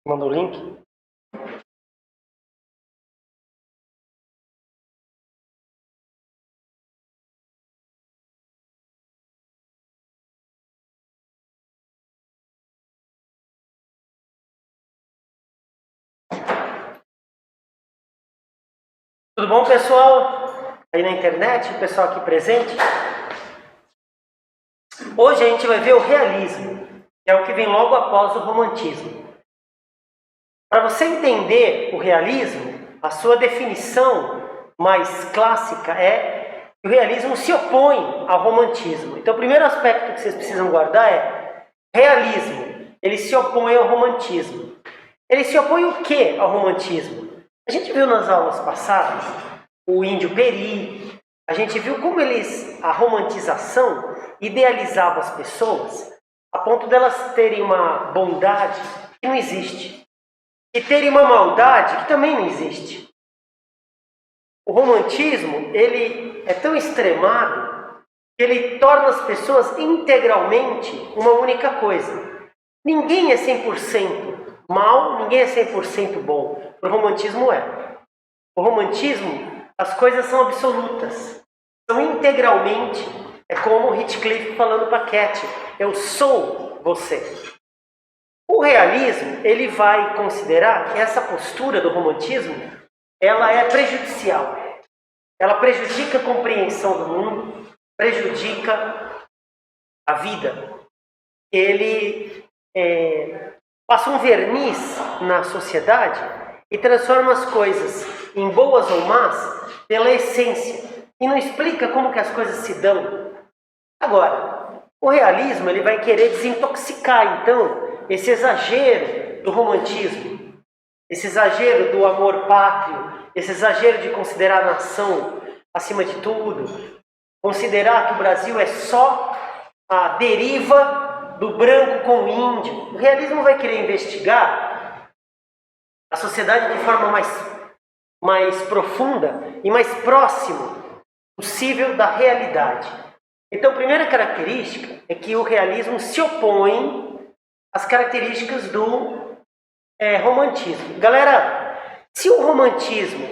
Manda o link. Tudo bom, pessoal? Aí na internet, o pessoal aqui presente. Hoje a gente vai ver o realismo, que é o que vem logo após o romantismo. Para você entender o realismo, a sua definição mais clássica é que o realismo se opõe ao romantismo. Então o primeiro aspecto que vocês precisam guardar é realismo. Ele se opõe ao romantismo. Ele se opõe o que ao romantismo? A gente viu nas aulas passadas o Índio Peri, a gente viu como a romantização idealizava as pessoas a ponto delas terem uma bondade que não existe e terem uma maldade que também não existe. O romantismo, ele é tão extremado que ele torna as pessoas integralmente uma única coisa. Ninguém é 100% mal, ninguém é 100% bom. O romantismo é. O romantismo, as coisas são absolutas. São integralmente. É como Heathcliff falando para Cat. Eu sou você. O realismo, ele vai considerar que essa postura do romantismo, ela é prejudicial. Ela prejudica a compreensão do mundo, prejudica a vida. Ele passa um verniz na sociedade e transforma as coisas em boas ou más pela essência e não explica como que as coisas se dão. Agora, o realismo ele vai querer desintoxicar então esse exagero do romantismo, esse exagero do amor pátrio, esse exagero de considerar a nação acima de tudo, considerar que o Brasil é só a deriva do branco com o índio. O realismo vai querer investigar a sociedade de forma mais profunda e mais próximo possível da realidade. Então, a primeira característica é que o realismo se opõe às características do romantismo. Galera, se o romantismo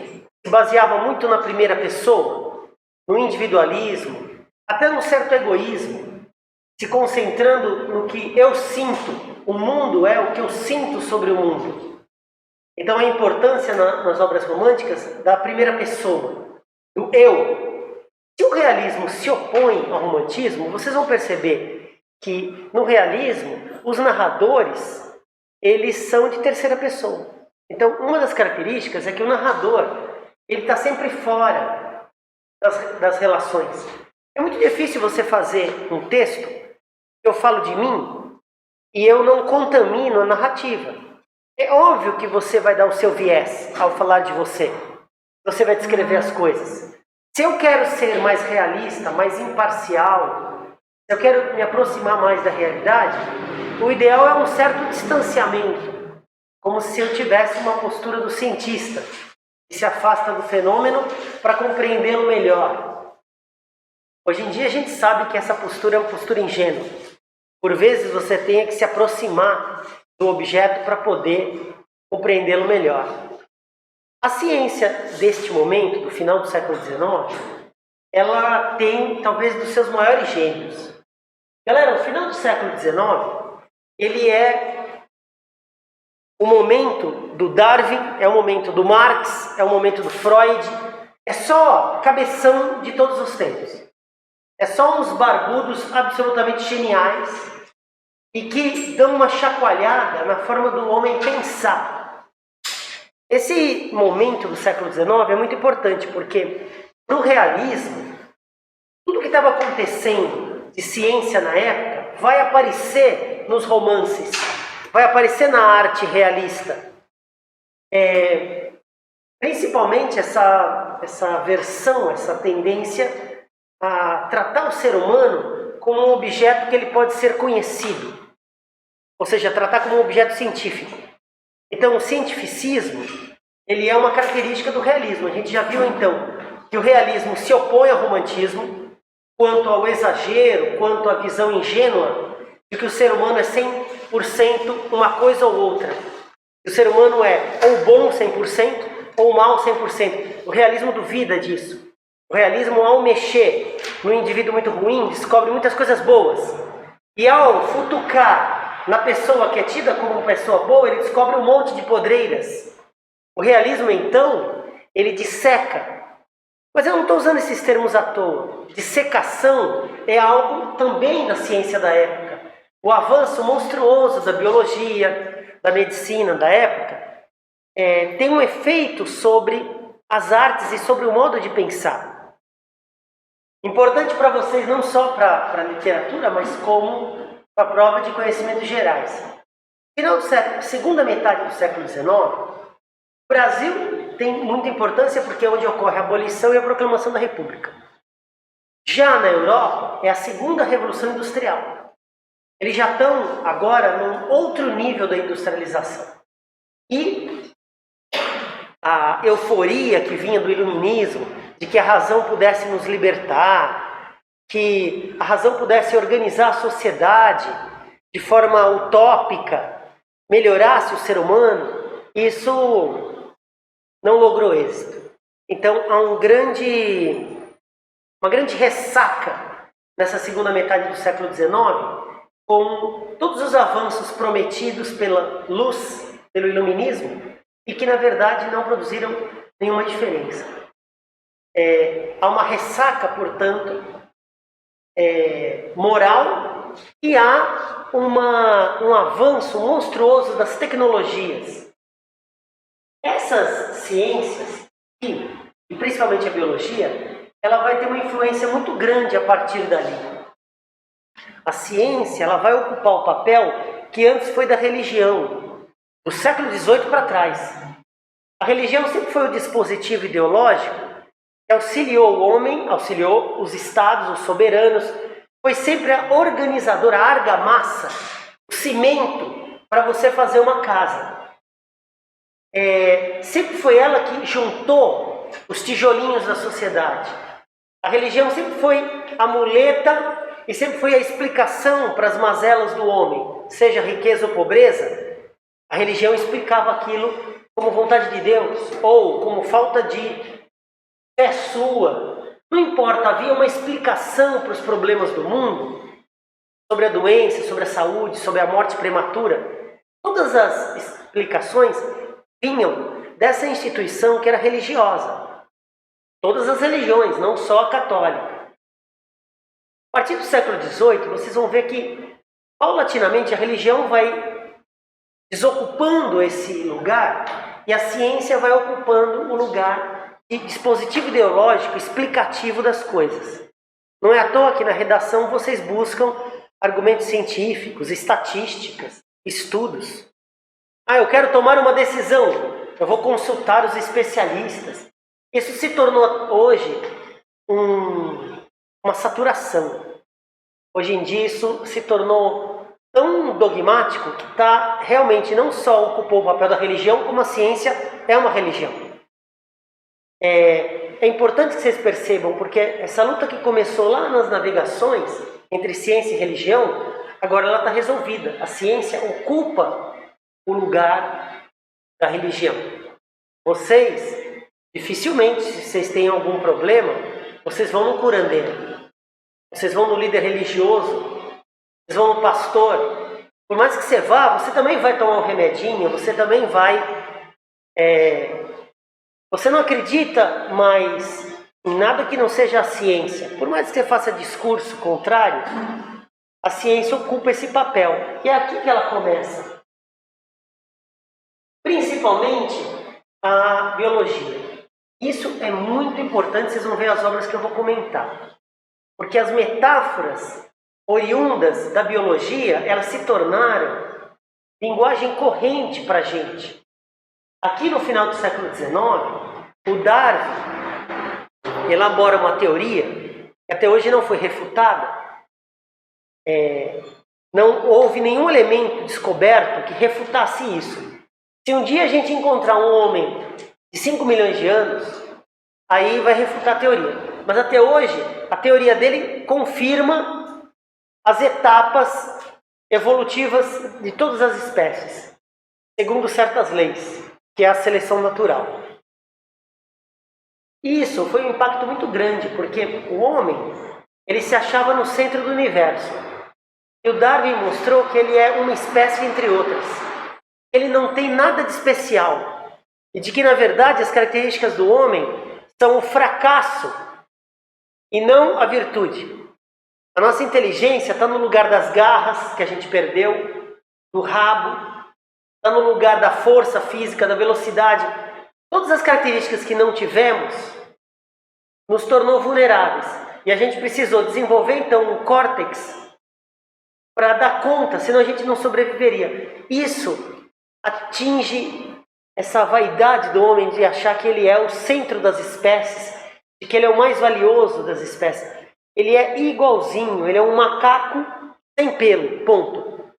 se baseava muito na primeira pessoa, no individualismo, até num certo egoísmo, se concentrando no que eu sinto, o mundo é o que eu sinto sobre o mundo. Então a importância nas obras românticas da primeira pessoa, do eu. Se o realismo se opõe ao romantismo, vocês vão perceber que no realismo os narradores, eles são de terceira pessoa. Então uma das características é que o narrador, ele está sempre fora das relações. É muito difícil você fazer um texto eu falo de mim e eu não contamino a narrativa. É óbvio que você vai dar o seu viés ao falar de você. Você vai descrever as coisas. Se eu quero ser mais realista, mais imparcial, se eu quero me aproximar mais da realidade, o ideal é um certo distanciamento, como se eu tivesse uma postura do cientista, que se afasta do fenômeno para compreendê-lo melhor. Hoje em dia a gente sabe que essa postura é uma postura ingênua. Por vezes você tem que se aproximar do objeto para poder compreendê-lo melhor. A ciência deste momento, do final do século XIX, ela tem talvez dos seus maiores gênios. Galera, o final do século XIX, ele é o momento do Darwin, é o momento do Marx, é o momento do Freud, é só cabeção de todos os tempos. É só uns barbudos absolutamente geniais e que dão uma chacoalhada na forma do homem pensar. Esse momento do século XIX é muito importante porque no realismo, tudo que estava acontecendo de ciência na época vai aparecer nos romances, vai aparecer na arte realista. Principalmente essa versão, essa tendência a tratar o ser humano como um objeto que ele pode ser conhecido, ou seja, tratar como um objeto científico. Então o cientificismo, ele é uma característica do realismo. A gente já viu então que o realismo se opõe ao romantismo quanto ao exagero, quanto à visão ingênua de que o ser humano é 100% uma coisa ou outra. O ser humano é ou bom 100% ou mal 100%. O realismo duvida disso. O realismo, ao mexer no indivíduo muito ruim, descobre muitas coisas boas. E ao futucar na pessoa que é tida como uma pessoa boa, ele descobre um monte de podreiras. O realismo, então, ele disseca. Mas eu não estou usando esses termos à toa. Dissecação é algo também da ciência da época. O avanço monstruoso da biologia, da medicina da época, tem um efeito sobre as artes e sobre o modo de pensar. Importante para vocês, não só para a literatura, mas como para a prova de conhecimentos gerais. Final do século, segunda metade do século XIX, o Brasil tem muita importância porque é onde ocorre a abolição e a proclamação da República. Já na Europa, é a segunda Revolução Industrial. Eles já estão agora num outro nível da industrialização. E a euforia que vinha do iluminismo, de que a razão pudesse nos libertar, que a razão pudesse organizar a sociedade de forma utópica, melhorasse o ser humano, isso não logrou êxito. Então há uma grande ressaca nessa segunda metade do século XIX, com todos os avanços prometidos pela luz, pelo iluminismo, e que na verdade não produziram nenhuma diferença. Há uma ressaca, portanto, moral, e há um avanço monstruoso das tecnologias. Essas ciências, e principalmente a biologia, ela vai ter uma influência muito grande a partir dali. A ciência ela vai ocupar o papel que antes foi da religião, do século XVIII para trás. A religião sempre foi o dispositivo ideológico que auxiliou o homem, auxiliou os estados, os soberanos, foi sempre a organizadora, a argamassa, o cimento para você fazer uma casa. Sempre foi ela que juntou os tijolinhos da sociedade. A religião sempre foi a muleta e sempre foi a explicação para as mazelas do homem, seja riqueza ou pobreza. A religião explicava aquilo como vontade de Deus ou como falta de fé sua. Não importa, havia uma explicação para os problemas do mundo, sobre a doença, sobre a saúde, sobre a morte prematura. Todas as explicações vinham dessa instituição que era religiosa. Todas as religiões, não só a católica. A partir do século XVIII, vocês vão ver que, paulatinamente, a religião vai desocupando esse lugar e a ciência vai ocupando o lugar de dispositivo ideológico explicativo das coisas. Não é à toa que na redação vocês buscam argumentos científicos, estatísticas, estudos. Eu quero tomar uma decisão, eu vou consultar os especialistas. Isso se tornou hoje uma saturação. Hoje em dia isso se tornou tão dogmático que realmente não só ocupou o papel da religião, como a ciência é uma religião. É importante que vocês percebam, porque essa luta que começou lá nas navegações entre ciência e religião, agora ela está resolvida. A ciência ocupa o lugar da religião. Vocês, dificilmente, se vocês têm algum problema, vocês vão no curandeiro, vocês vão no líder religioso, vocês vão no pastor. Por mais que você vá, você também vai tomar um remedinho, você também vai... Você não acredita mais em nada que não seja a ciência. Por mais que você faça discurso contrário, a ciência ocupa esse papel. E é aqui que ela começa. Principalmente a biologia. Isso é muito importante, vocês vão ver as obras que eu vou comentar. Porque as metáforas oriundas da biologia, elas se tornaram linguagem corrente para a gente. Aqui no final do século XIX, o Darwin elabora uma teoria que até hoje não foi refutada. Não houve nenhum elemento descoberto que refutasse isso. Se um dia a gente encontrar um homem de 5 milhões de anos, aí vai refutar a teoria. Mas até hoje, a teoria dele confirma as etapas evolutivas de todas as espécies. segundo certas leis, que é a seleção natural. Isso foi um impacto muito grande, porque o homem, ele se achava no centro do universo. E o Darwin mostrou que ele é uma espécie entre outras. Ele não tem nada de especial. E de que, na verdade, as características do homem são o fracasso e não a virtude. A nossa inteligência está no lugar das garras que a gente perdeu, do rabo, está no lugar da força física, da velocidade. Todas as características que não tivemos nos tornou vulneráveis. E a gente precisou desenvolver, então, um córtex para dar conta, senão a gente não sobreviveria. Isso atinge essa vaidade do homem de achar que ele é o centro das espécies, de que ele é o mais valioso das espécies. Ele é igualzinho, ele é um macaco sem pelo, ponto.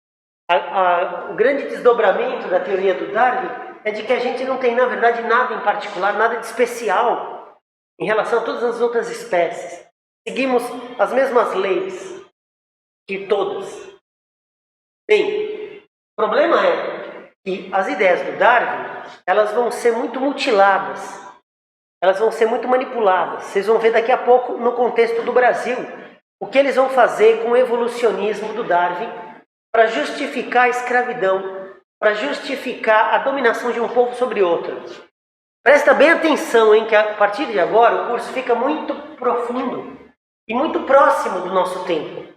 O grande desdobramento da teoria do Darwin é de que a gente não tem, na verdade, nada em particular, nada de especial em relação a todas as outras espécies. Seguimos as mesmas leis que todas. Bem, o problema é que as ideias do Darwin, elas vão ser muito mutiladas, elas vão ser muito manipuladas. Vocês vão ver daqui a pouco, no contexto do Brasil, o que eles vão fazer com o evolucionismo do Darwin para justificar a escravidão, para justificar a dominação de um povo sobre outro. Presta bem atenção, hein, que a partir de agora o curso fica muito profundo e muito próximo do nosso tempo.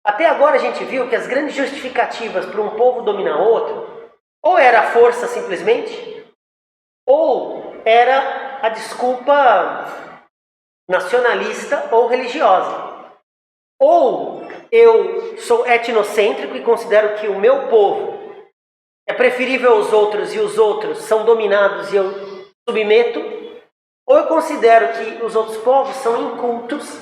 Até agora a gente viu que as grandes justificativas para um povo dominar outro, ou era a força simplesmente, ou era a desculpa nacionalista ou religiosa. Ou eu sou etnocêntrico e considero que o meu povo é preferível aos outros e os outros são dominados e eu submeto, ou eu considero que os outros povos são incultos,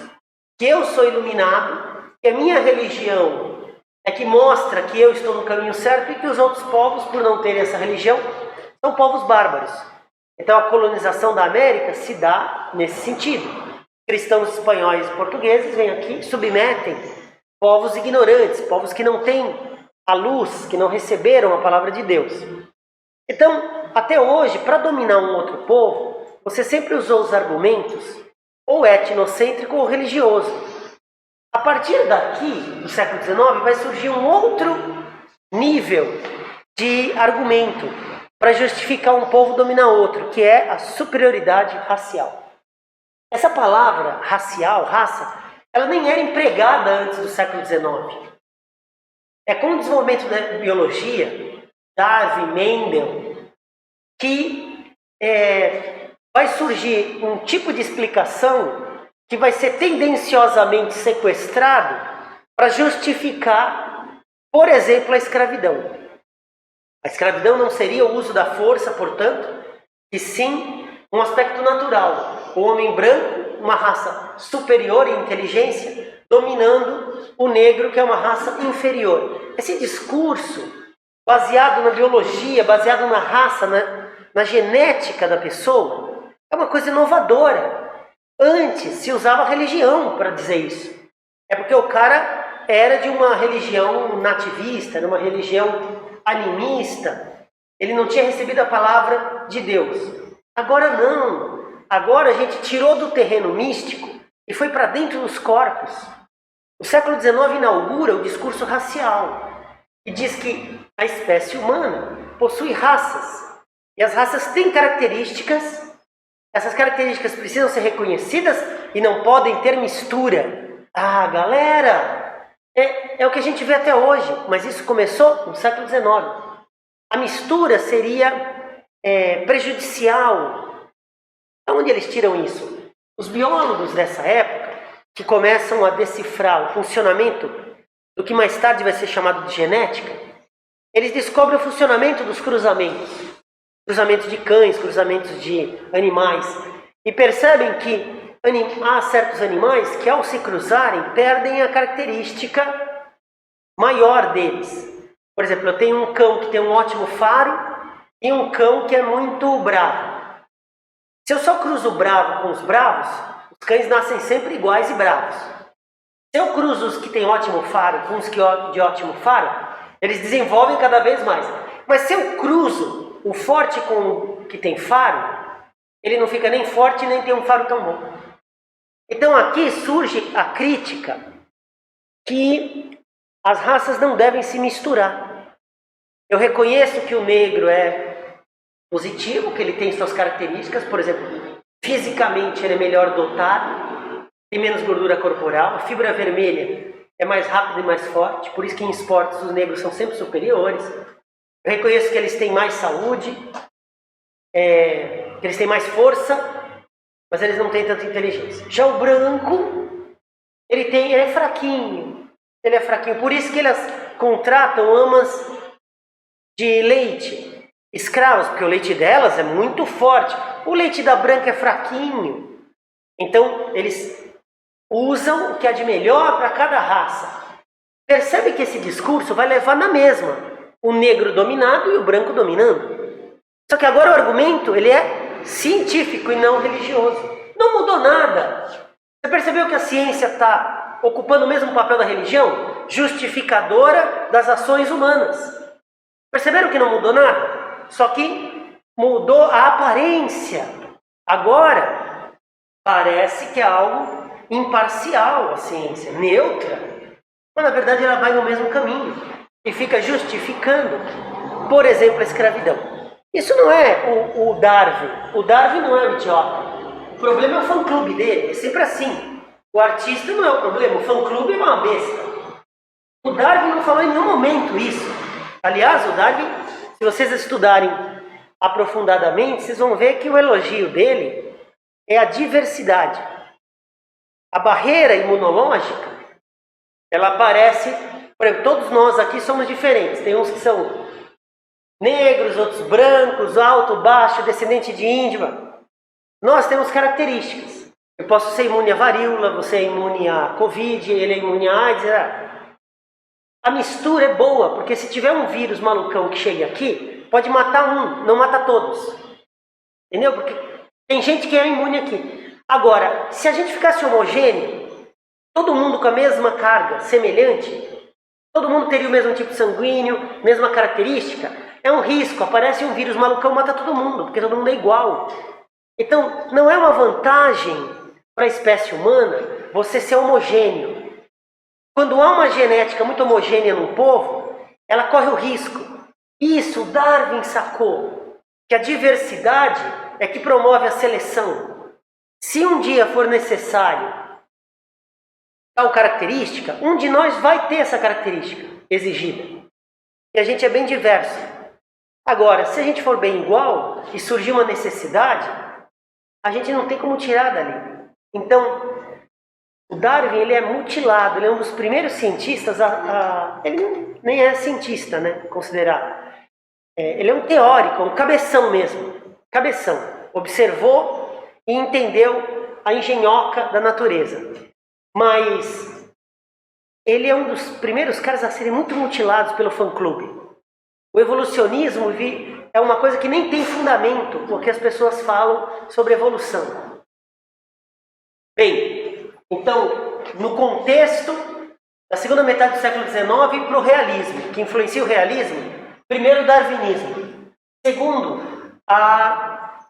que eu sou iluminado, que a minha religião é que mostra que eu estou no caminho certo e que os outros povos, por não terem essa religião, são povos bárbaros. Então a colonização da América se dá nesse sentido. Cristãos espanhóis e portugueses vêm aqui e submetem povos ignorantes, povos que não têm a luz, que não receberam a palavra de Deus. Então, até hoje, para dominar um outro povo, você sempre usou os argumentos ou etnocêntrico ou religioso. A partir daqui, do século XIX, vai surgir um outro nível de argumento para justificar um povo dominar outro, que é a superioridade racial. Essa palavra racial, raça, ela nem era empregada antes do século XIX. É com o desenvolvimento da biologia, Darwin, Mendel, que vai surgir um tipo de explicação que vai ser tendenciosamente sequestrado para justificar, por exemplo, a escravidão. A escravidão não seria o uso da força, portanto, e sim um aspecto natural. O homem branco, uma raça superior em inteligência, dominando o negro, que é uma raça inferior. Esse discurso, baseado na biologia, baseado na raça, na genética da pessoa, é uma coisa inovadora. Antes se usava religião para dizer isso. É porque o cara era de uma religião nativista, de uma religião animista. Ele não tinha recebido a palavra de Deus. Agora não. Agora a gente tirou do terreno místico e foi para dentro dos corpos. O século XIX inaugura o discurso racial e diz que a espécie humana possui raças. E as raças têm características. Essas características precisam ser reconhecidas e não podem ter mistura. Ah, galera, é o que a gente vê até hoje, mas isso começou no século XIX. A mistura seria prejudicial. Onde eles tiram isso? Os biólogos dessa época, que começam a decifrar o funcionamento do que mais tarde vai ser chamado de genética, eles descobrem o funcionamento dos cruzamentos. Cruzamentos de cães, cruzamentos de animais. E percebem que há certos animais que, ao se cruzarem, perdem a característica maior deles. Por exemplo, eu tenho um cão que tem um ótimo faro e um cão que é muito bravo. Se eu só cruzo o bravo com os bravos, os cães nascem sempre iguais e bravos. Se eu cruzo os que têm ótimo faro com os que de ótimo faro, eles desenvolvem cada vez mais. Mas se eu cruzo o forte com o que tem faro, ele não fica nem forte nem tem um faro tão bom. Então aqui surge a crítica que as raças não devem se misturar. Eu reconheço que o negro é positivo, que ele tem suas características, por exemplo, fisicamente ele é melhor dotado, tem menos gordura corporal, a fibra vermelha é mais rápida e mais forte, por isso que em esportes os negros são sempre superiores. Eu reconheço que eles têm mais saúde, que eles têm mais força, mas eles não têm tanta inteligência. Já o branco, ele é fraquinho. Ele é fraquinho. Por isso que eles contratam amas de leite, escravos, porque o leite delas é muito forte. O leite da branca é fraquinho. Então, eles usam o que há de melhor para cada raça. Percebe que esse discurso vai levar na mesma. O negro dominado e o branco dominando. Só que agora o argumento ele é científico e não religioso. Não mudou nada. Você percebeu que a ciência está ocupando o mesmo papel da religião? Justificadora das ações humanas. Perceberam que não mudou nada? Só que mudou a aparência. Agora, parece que é algo imparcial a ciência, neutra. Mas na verdade ela vai no mesmo caminho. E fica justificando, por exemplo, a escravidão. Isso não é o Darwin. O Darwin não é um idiota. O problema é o fã-clube dele. É sempre assim. O artista não é o problema. O fã-clube é uma besta. O Darwin não falou em nenhum momento isso. Aliás, o Darwin, se vocês estudarem aprofundadamente, vocês vão ver que o elogio dele é a diversidade. A barreira imunológica, ela aparece... Por exemplo, todos nós aqui somos diferentes. Tem uns que são negros, outros brancos, alto, baixo, descendente de índio. Nós temos características. Eu posso ser imune à varíola, você é imune à Covid, ele é imune à AIDS. A mistura é boa, porque se tiver um vírus malucão que chegue aqui, pode matar um, não mata todos. Entendeu? Porque tem gente que é imune aqui. Agora, se a gente ficasse homogêneo, todo mundo com a mesma carga, semelhante, todo mundo teria o mesmo tipo sanguíneo, mesma característica, é um risco. Aparece um vírus malucão, mata todo mundo, porque todo mundo é igual. Então, não é uma vantagem para a espécie humana você ser homogêneo. Quando há uma genética muito homogênea num povo, ela corre o risco. Isso Darwin sacou, que a diversidade é que promove a seleção. Se um dia for necessário tal característica, um de nós vai ter essa característica exigida. E a gente é bem diverso. Agora, se a gente for bem igual e surgir uma necessidade, a gente não tem como tirar dali. Então, o Darwin ele é mutilado, ele é um dos primeiros cientistas ele nem é cientista, né, considerado. Ele é um teórico, um cabeção mesmo. Cabeção. Observou e entendeu a engenhoca da natureza. Mas ele é um dos primeiros caras a serem muito mutilados pelo fã-clube. O evolucionismo é uma coisa que nem tem fundamento, porque as pessoas falam sobre evolução. Bem, então, no contexto da segunda metade do século XIX para o realismo, que influencia o realismo, primeiro o darwinismo, segundo a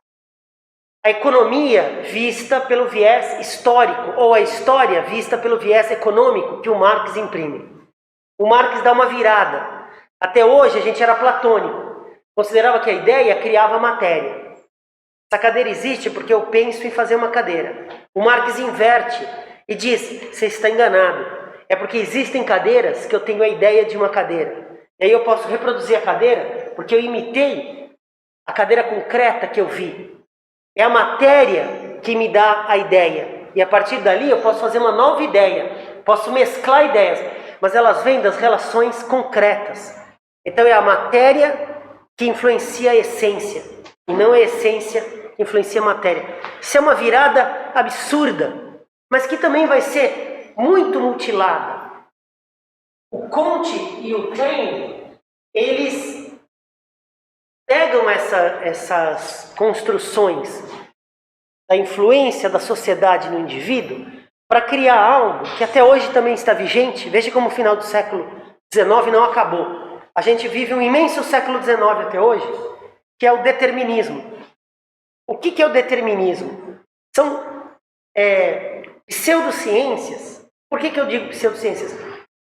economia vista pelo viés histórico, ou a história vista pelo viés econômico que o Marx imprime. O Marx dá uma virada. Até hoje a gente era platônico, considerava que a ideia criava a matéria. Essa cadeira existe porque eu penso em fazer uma cadeira. O Marx inverte e diz, você está enganado. É porque existem cadeiras que eu tenho a ideia de uma cadeira. E aí eu posso reproduzir a cadeira porque eu imitei a cadeira concreta que eu vi. É a matéria que me dá a ideia. E a partir dali eu posso fazer uma nova ideia. Posso mesclar ideias. Mas elas vêm das relações concretas. Então é a matéria que influencia a essência. E não a essência que influencia a matéria. Isso é uma virada absurda. Mas que também vai ser muito mutilada. O Comte e o Taine, eles pegam essas construções da influência da sociedade no indivíduo para criar algo que até hoje também está vigente. Veja como o final do século XIX não acabou. a gente vive um imenso século XIX até hoje, que é o determinismo. O que é o determinismo? São pseudociências. Por que eu digo pseudociências?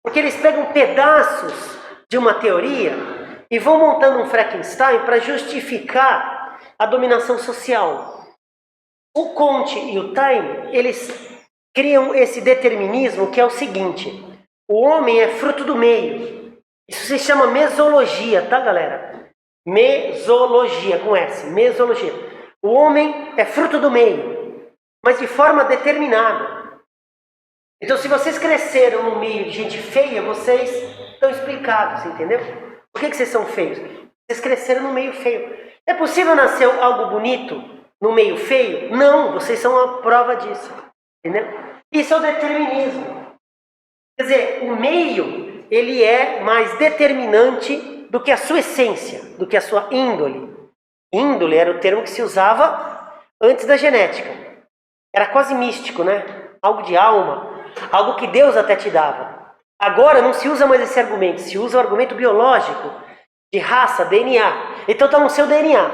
Porque eles pegam pedaços de uma teoria e vão montando um Frankenstein para justificar a dominação social. O Comte e o Taine, eles criam esse determinismo que é o seguinte: o homem é fruto do meio. Isso se chama mesologia, tá, galera? Mesologia, com S, mesologia. O homem é fruto do meio, mas de forma determinada. Então, se vocês cresceram no meio de gente feia, vocês estão explicados, entendeu? Por que vocês são feios? Vocês cresceram no meio feio. É possível nascer algo bonito no meio feio? Não, vocês são a prova disso, entendeu? Isso é o determinismo. Quer dizer, o meio, ele é mais determinante do que a sua essência, do que a sua índole. Índole era o termo que se usava antes da genética. Era quase místico, né? Algo de alma. Algo que Deus até te dava. Agora não se usa mais esse argumento, se usa o argumento biológico, de raça, DNA. Então está no seu DNA.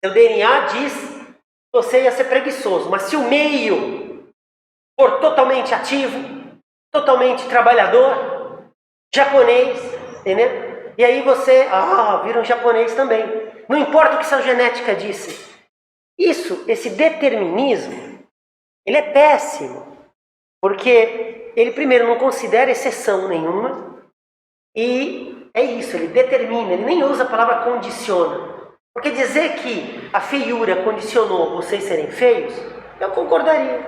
Seu DNA diz que você ia ser preguiçoso, mas se o meio for totalmente ativo, totalmente trabalhador, japonês, entendeu? E aí você, vira um japonês também. Não importa o que sua genética disse. Esse determinismo, ele é péssimo. Porque ele, primeiro, não considera exceção nenhuma e é isso, ele determina, ele nem usa a palavra condiciona. Porque dizer que a feiura condicionou vocês serem feios, eu concordaria.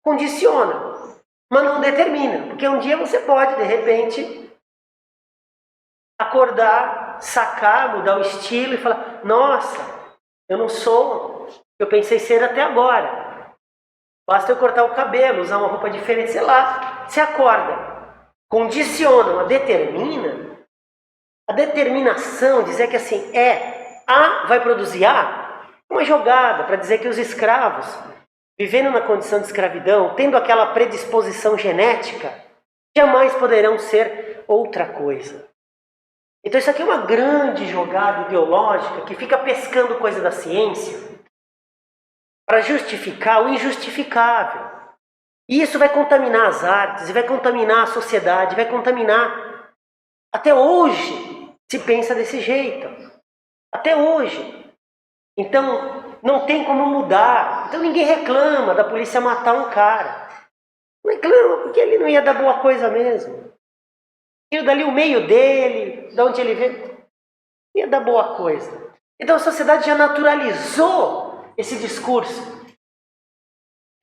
Condiciona, mas não determina. Porque um dia você pode, de repente, acordar, sacar, mudar o estilo e falar: nossa, eu não sou o que eu pensei ser até agora. Basta eu cortar o cabelo, usar uma roupa diferente, sei lá, você acorda. Condiciona, mas determina. A determinação, dizer que assim, A vai produzir A, é uma jogada para dizer que os escravos, vivendo na condição de escravidão, tendo aquela predisposição genética, jamais poderão ser outra coisa. Então isso aqui é uma grande jogada ideológica que fica pescando coisa da ciência para justificar o injustificável. E isso vai contaminar as artes, vai contaminar a sociedade, vai contaminar. Até hoje se pensa desse jeito. Até hoje. Então não tem como mudar. Então ninguém reclama da polícia matar um cara. Não reclama porque ele não ia dar boa coisa mesmo. E dali o meio dele, de onde ele veio, ia dar boa coisa. Então a sociedade já naturalizou esse discurso.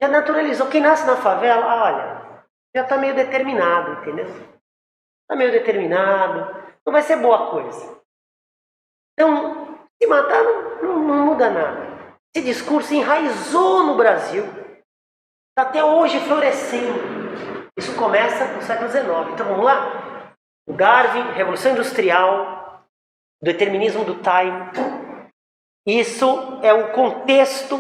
Já naturalizou. Quem nasce na favela, olha, já está meio determinado, entendeu? Está meio determinado. Não vai ser boa coisa. Então, se matar não muda nada. Esse discurso enraizou no Brasil. Está até hoje florescendo. Isso começa no século XIX. Então vamos lá? O Darwin, Revolução Industrial, o determinismo do Taine. Isso é o contexto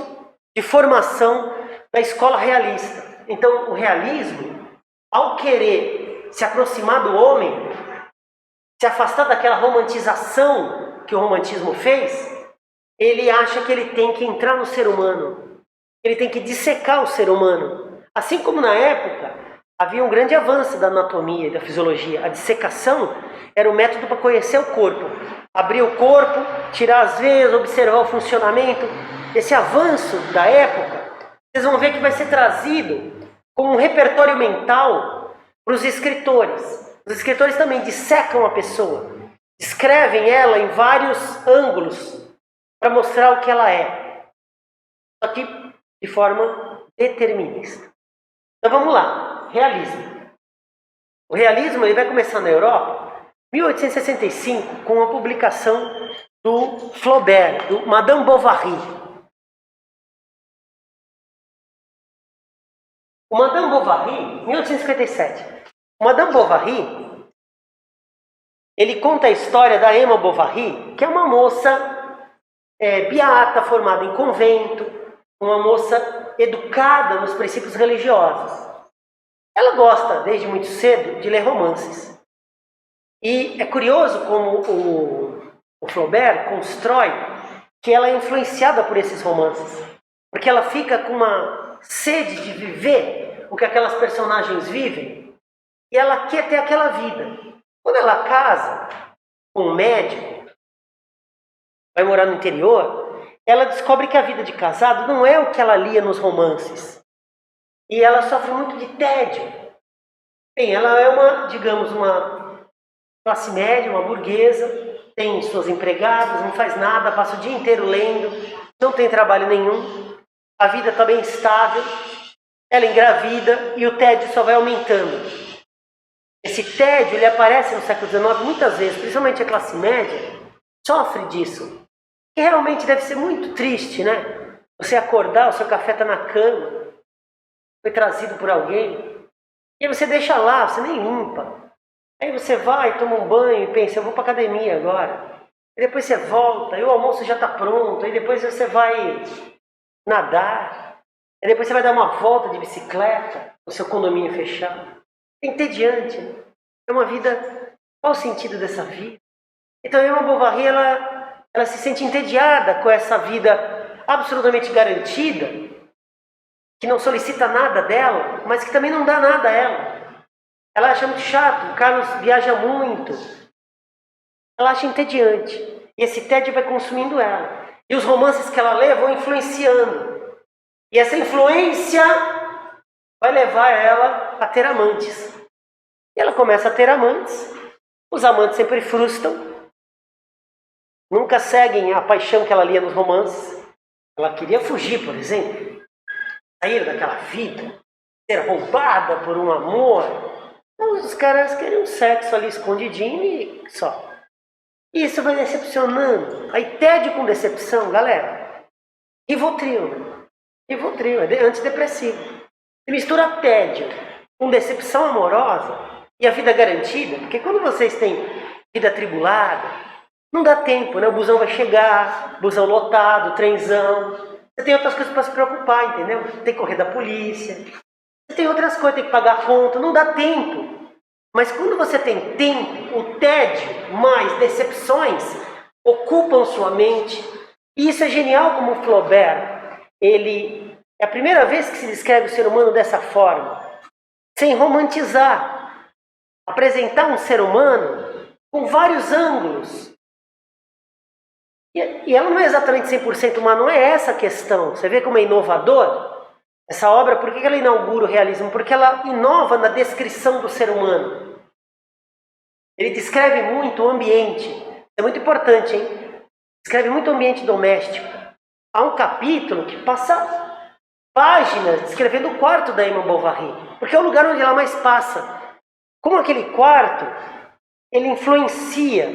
de formação da escola realista. Então, o realismo, ao querer se aproximar do homem, se afastar daquela romantização que o romantismo fez, ele acha que ele tem que entrar no ser humano. Ele tem que dissecar o ser humano. Assim como na época havia um grande avanço da anatomia e da fisiologia. A dissecação era o método para conhecer o corpo. Abrir o corpo, tirar as veias, observar o funcionamento. Esse avanço da época, vocês vão ver que vai ser trazido como um repertório mental para os escritores. Os escritores também dissecam a pessoa, descrevem ela em vários ângulos para mostrar o que ela é. Só que de forma determinista. Então vamos lá, realismo. O realismo ele vai começar na Europa 1865, com a publicação do Flaubert, do Madame Bovary. O Madame Bovary, 1857. O Madame Bovary, ele conta a história da Emma Bovary, que é uma moça beata, formada em convento, uma moça educada nos princípios religiosos. Ela gosta, desde muito cedo, de ler romances. E é curioso como o Flaubert constrói que ela é influenciada por esses romances. Porque ela fica com uma sede de viver o que aquelas personagens vivem. E ela quer ter aquela vida. Quando ela casa com um médico, vai morar no interior, ela descobre que a vida de casado não é o que ela lia nos romances. E ela sofre muito de tédio. Bem, ela é uma classe média, uma burguesa, tem suas empregadas, não faz nada, passa o dia inteiro lendo, não tem trabalho nenhum, a vida está bem estável, ela engravida e o tédio só vai aumentando. Esse tédio, ele aparece no século XIX muitas vezes, principalmente a classe média, sofre disso. E realmente deve ser muito triste, né? Você acordar, o seu café está na cama, foi trazido por alguém, e aí você deixa lá, você nem limpa. Aí você vai, toma um banho e pensa, eu vou para academia agora. E depois você volta, e o almoço já está pronto, aí depois você vai nadar, aí depois você vai dar uma volta de bicicleta no seu condomínio fechado. É entediante, né? É uma vida... Qual o sentido dessa vida? Então a Emma Bovary, ela se sente entediada com essa vida absolutamente garantida, que não solicita nada dela, mas que também não dá nada a ela. Ela acha muito chato, o Carlos viaja muito. Ela acha entediante. E esse tédio vai consumindo ela. E os romances que ela lê vão influenciando. E essa influência vai levar ela a ter amantes. E ela começa a ter amantes. Os amantes sempre frustram. Nunca seguem a paixão que ela lia nos romances. Ela queria fugir, por exemplo. Sair daquela vida. Ser roubada por um amor. Então, os caras querem um sexo ali escondidinho e só. E isso vai decepcionando. Aí tédio com decepção, galera. Rivotril, né? Rivotril, é antidepressivo. Você mistura tédio com decepção amorosa e a vida garantida, porque quando vocês têm vida atribulada, não dá tempo, né? O busão vai chegar, busão lotado, trenzão. Você tem outras coisas para se preocupar, entendeu? Tem que correr da polícia. Você tem outras coisas, tem que pagar a conta, não dá tempo. Mas quando você tem tempo, o tédio mais decepções ocupam sua mente. E isso é genial como o Flaubert. É a primeira vez que se descreve o ser humano dessa forma. Sem romantizar. Apresentar um ser humano com vários ângulos. E ela não é exatamente 100% humana, não é essa a questão. Você vê como é inovador? Essa obra, por que ela inaugura o realismo? Porque ela inova na descrição do ser humano. Ele descreve muito o ambiente. É muito importante, hein? Descreve muito o ambiente doméstico. Há um capítulo que passa páginas descrevendo o quarto da Emma Bovary. Porque é o lugar onde ela mais passa. Como aquele quarto, ele influencia.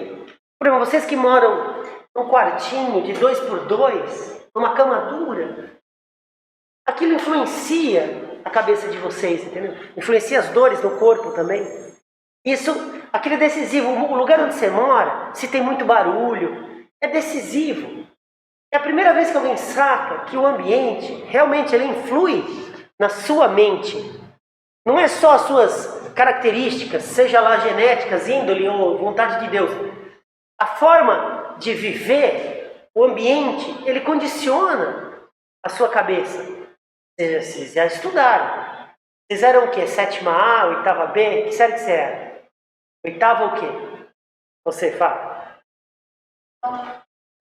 Por exemplo, vocês que moram num quartinho de 2x2, numa cama dura, aquilo influencia a cabeça de vocês, entendeu? Influencia as dores no corpo também. Isso, aquilo é decisivo. O lugar onde você mora, se tem muito barulho, é decisivo. É a primeira vez que alguém saca que o ambiente, realmente, ele influi na sua mente. Não é só as suas características, seja lá genéticas, índole ou vontade de Deus. A forma de viver, o ambiente, ele condiciona a sua cabeça. Vocês já estudaram. Vocês eram o quê? 7ª A, 8ª B? Que série que você era? 8ª o quê? Você fala?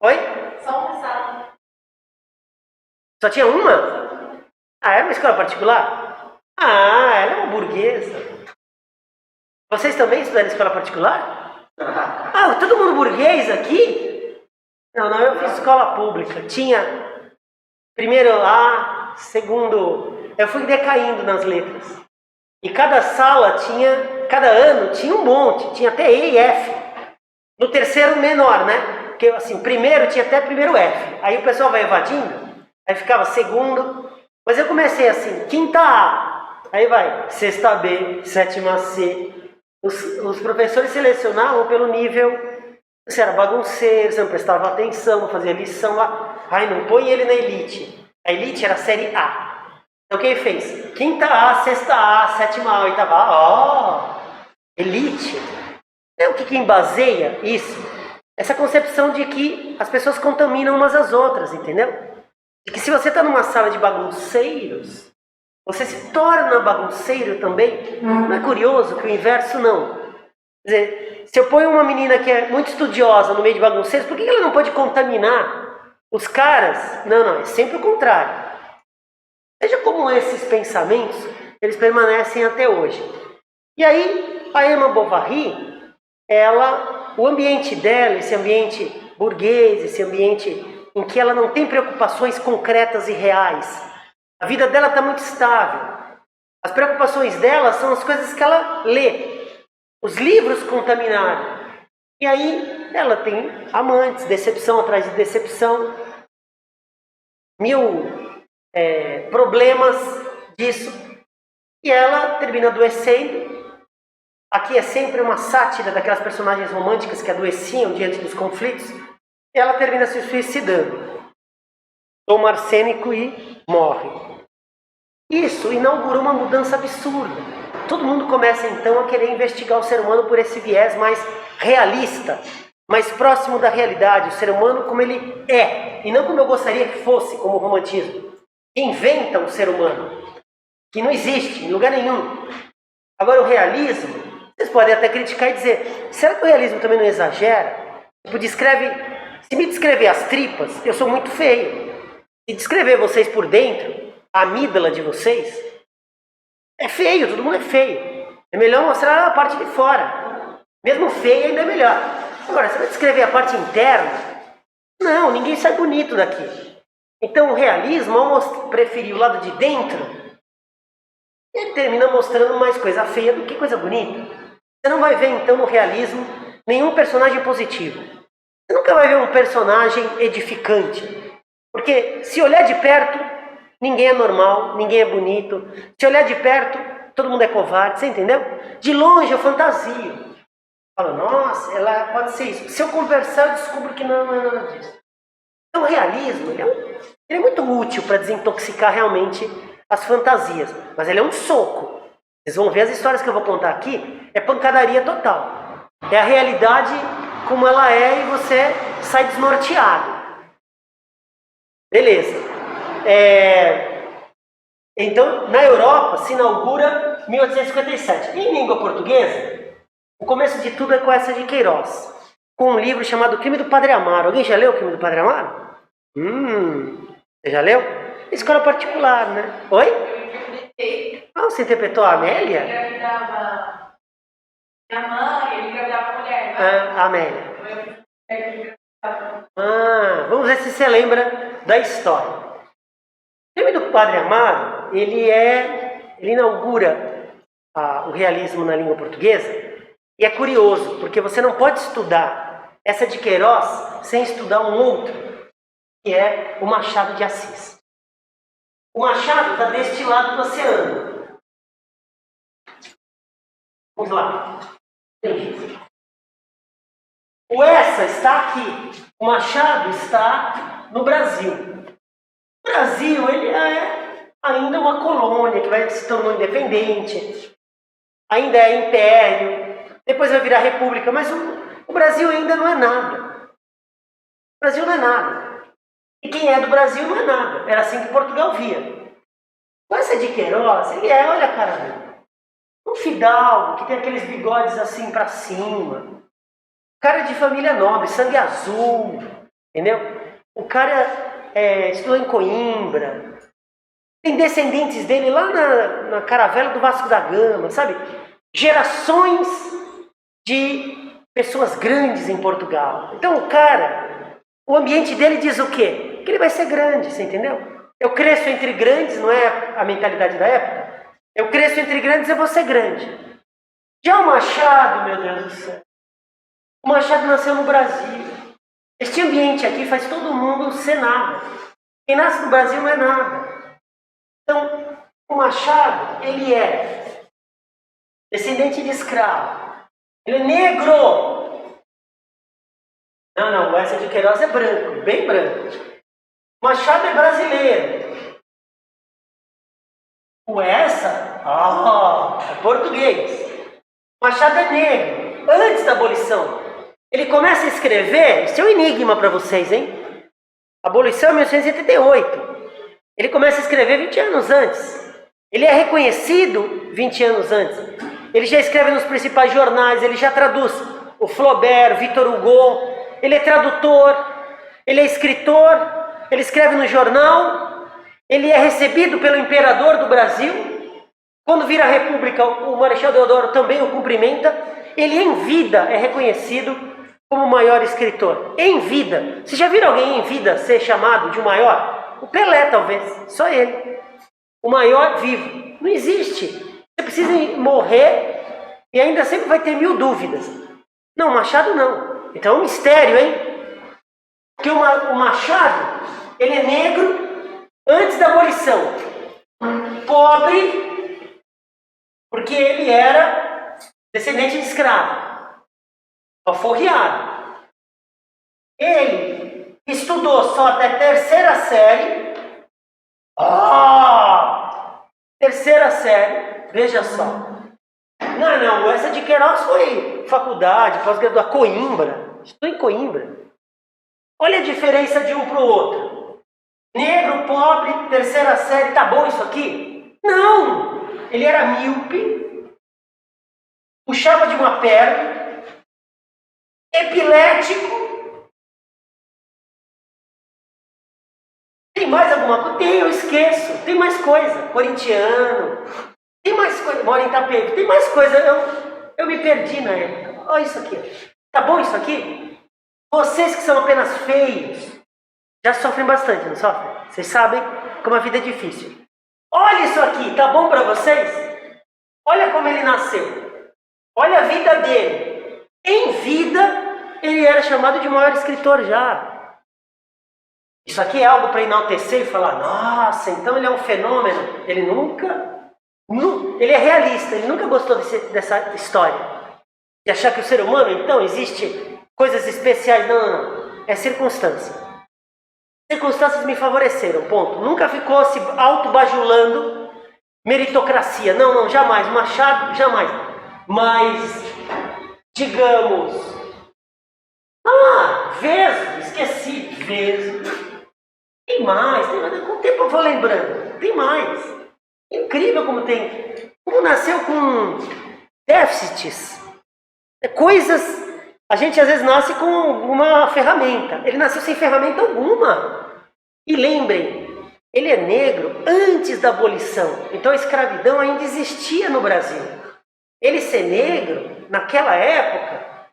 Oi? Só uma sala. Só tinha uma? Ah, era uma escola particular? Ah, ela é uma burguesa. Vocês também estudaram em escola particular? Ah, todo mundo burguês aqui? Não, eu fiz escola pública. Tinha primeiro A, segundo... Eu fui decaindo nas letras. E cada sala tinha... Cada ano tinha um monte. Tinha até E e F. No terceiro, menor, né? Porque, assim, primeiro tinha até primeiro F. Aí o pessoal vai evadindo. Aí ficava segundo. Mas eu comecei assim, 5ª A. Aí vai, 6ª B, 7ª C. Os professores selecionavam pelo nível. Você era bagunceiro, você não prestava atenção, não fazia lição lá. Ai, não põe ele na elite. A elite era a série A. Então o que ele fez? 5ª A, 6ª A, 7ª A, 8ª A. Ó! Elite. É o que embaseia isso? Essa concepção de que as pessoas contaminam umas às outras, entendeu? De que se você está numa sala de bagunceiros, você se torna bagunceiro também. Não é curioso que o inverso não? Quer dizer, se eu ponho uma menina que é muito estudiosa no meio de bagunceiros, por que ela não pode contaminar os caras? Não, é sempre o contrário. Veja como esses pensamentos, eles permanecem até hoje. E aí, a Emma Bovary, o ambiente dela, esse ambiente burguês, esse ambiente em que ela não tem preocupações concretas e reais, a vida dela está muito estável. As preocupações dela são as coisas que ela lê, os livros contaminados. E aí ela tem amantes, decepção atrás de decepção, problemas disso. E ela termina adoecendo. Aqui é sempre uma sátira daquelas personagens românticas que adoeciam diante dos conflitos. E ela termina se suicidando. Toma arsênico e morre. Isso inaugurou uma mudança absurda. Todo mundo começa então a querer investigar o ser humano por esse viés mais realista, mais próximo da realidade, o ser humano como ele é, e não como eu gostaria que fosse, como o romantismo, que inventa um ser humano, que não existe em lugar nenhum. Agora o realismo, vocês podem até criticar e dizer, será que o realismo também não exagera? Tipo, se me descrever as tripas, eu sou muito feio. E descrever vocês por dentro, a amígdala de vocês, é feio, todo mundo é feio. É melhor mostrar a parte de fora. Mesmo feio ainda é melhor. Agora, você vai descrever a parte interna? Não, ninguém sai bonito daqui. Então o realismo, ao preferir o lado de dentro, ele termina mostrando mais coisa feia do que coisa bonita. Você não vai ver então no realismo nenhum personagem positivo. Você nunca vai ver um personagem edificante. Porque se olhar de perto, ninguém é normal, ninguém é bonito. Se olhar de perto, todo mundo é covarde, você entendeu? De longe eu fantasio. Falo, nossa, ela pode ser isso. Se eu conversar, eu descubro que não é nada disso. Então o realismo, ele é muito útil para desintoxicar realmente as fantasias. Mas ele é um soco. Vocês vão ver as histórias que eu vou contar aqui, é pancadaria total. É a realidade como ela é e você sai desnorteado. Beleza. Então, na Europa se inaugura 1857. Em língua portuguesa, o começo de tudo é com essa de Queiroz, com um livro chamado Crime do Padre Amaro. Alguém já leu o Crime do Padre Amaro? Você já leu? Escola particular, né? Oi? Você interpretou a Amélia? Ele engravidava minha mãe, ele engravidava a mulher. A Amélia. Vamos ver se você lembra da história. O Crime do Padre Amaro, ele inaugura o realismo na língua portuguesa. E é curioso, porque você não pode estudar essa de Queiroz sem estudar um outro, que é o Machado de Assis. O Machado está deste lado do oceano. Vamos lá. O Essa está aqui. O Machado está no Brasil. O Brasil, ele é ainda uma colônia que se tornou independente. Ainda é império. Depois vai virar república. Mas o Brasil ainda não é nada. O Brasil não é nada. E quem é do Brasil não é nada. Era assim que Portugal via. O Essa de Queiroz, ele olha a cara dele. Um fidalgo que tem aqueles bigodes assim pra cima. Cara de família nobre, sangue azul. Entendeu? O cara estudou em Coimbra. Tem descendentes dele lá na caravela do Vasco da Gama, sabe? Gerações de pessoas grandes em Portugal. Então o ambiente dele diz o quê? Que ele vai ser grande, você entendeu? Eu cresço entre grandes, não é a mentalidade da época? Eu cresço entre grandes, eu vou ser grande. Já o Machado, meu Deus do céu. O Machado nasceu no Brasil. Este ambiente aqui faz todo mundo ser nada. Quem nasce no Brasil não é nada. Então, o Machado, ele é descendente de escravo. Ele é negro. Não, o Essa de Queiroz é branco, bem branco. O Machado é brasileiro. O Essa, é português. O Machado é negro. antes da abolição. Ele começa a escrever, isso é um enigma para vocês, hein? A abolição é 1888. Ele começa a escrever 20 anos antes. Ele é reconhecido 20 anos antes. Ele já escreve nos principais jornais, ele já traduz o Flaubert, Victor Hugo, ele é tradutor, ele é escritor, ele escreve no jornal, ele é recebido pelo imperador do Brasil. Quando vira a república, o Marechal Deodoro também o cumprimenta. Ele em vida é reconhecido como o maior escritor. Em vida. Vocês já viram alguém em vida ser chamado de o maior? O Pelé, talvez. Só ele. O maior vivo. Não existe. Você precisa morrer e ainda sempre vai ter 1000 dúvidas. Não, Machado não. Então é um mistério, hein? Porque o Machado, ele é negro antes da abolição. Pobre, porque ele era descendente de escravo. Alforriado. Ele estudou só até terceira série. Terceira série, veja só. Não, essa de Queiroz foi faculdade, pós-graduação, Coimbra. Estou em Coimbra. Olha a diferença de um para o outro. Negro, pobre, terceira série, tá bom isso aqui? Não! Ele era míope, puxava de uma perna, epilético. Tem mais alguma coisa? Tem, eu esqueço. Tem mais coisa. Corintiano. Tem mais coisa. Mora em Itapevi. Tem mais coisa. Eu me perdi na época. Olha isso aqui. Tá bom isso aqui? Vocês que são apenas feios já sofrem bastante, não sofrem? Vocês sabem como a vida é difícil. Olha isso aqui. Tá bom para vocês? Olha como ele nasceu. Olha a vida dele. Em vida, ele era chamado de maior escritor já. Isso aqui é algo para enaltecer e falar, nossa, então ele é um fenômeno. Ele ele é realista, ele nunca gostou dessa história. De achar que o ser humano, então, existe coisas especiais. Não. É circunstância. Circunstâncias me favoreceram, ponto. Nunca ficou se autobajulando meritocracia. Não, jamais. Machado, jamais. Mas, digamos... esqueci. Veso. Tem mais. Com o tempo eu vou lembrando. Tem mais. Incrível como tem. Como nasceu com déficits. Coisas... A gente às vezes nasce com uma ferramenta. Ele nasceu sem ferramenta alguma. E lembrem, ele é negro antes da abolição. Então a escravidão ainda existia no Brasil. Ele ser negro, naquela época,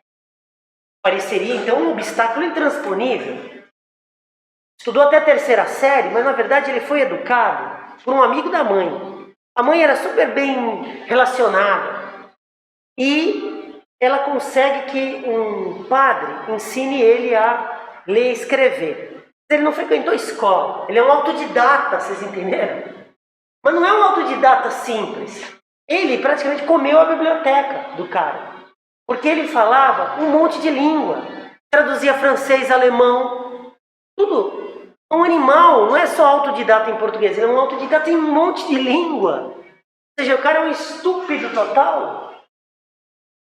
pareceria então um obstáculo intransponível. Estudou até a terceira série, mas na verdade ele foi educado por um amigo da mãe. A mãe era super bem relacionada. E ela consegue que um padre ensine ele a ler e escrever. Ele não frequentou escola, ele é um autodidata, vocês entenderam? Mas não é um autodidata simples. Ele praticamente comeu a biblioteca do cara. Porque ele falava um monte de língua. Traduzia francês, alemão, tudo. Um animal, não é só autodidata em português, ele é um autodidata em um monte de língua. Ou seja, o cara é um estúpido total.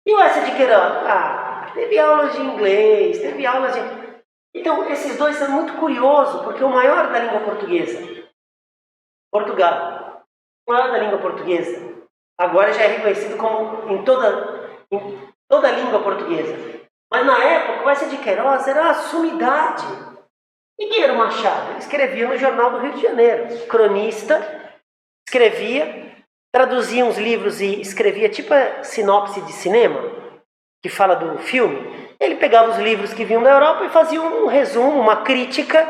E o Eça de Queiroz? Teve aulas de inglês, teve aulas de... Então, esses dois são muito curiosos, porque o maior da língua portuguesa, Portugal, o maior da língua portuguesa, agora já é reconhecido como em toda a língua portuguesa. Mas na época, o Eça de Queiroz era uma sumidade. E quem era o Machado? Ele escrevia no Jornal do Rio de Janeiro. Cronista, escrevia... Traduzia uns livros e escrevia tipo a sinopse de cinema, que fala do filme. Ele pegava os livros que vinham da Europa e fazia um resumo, uma crítica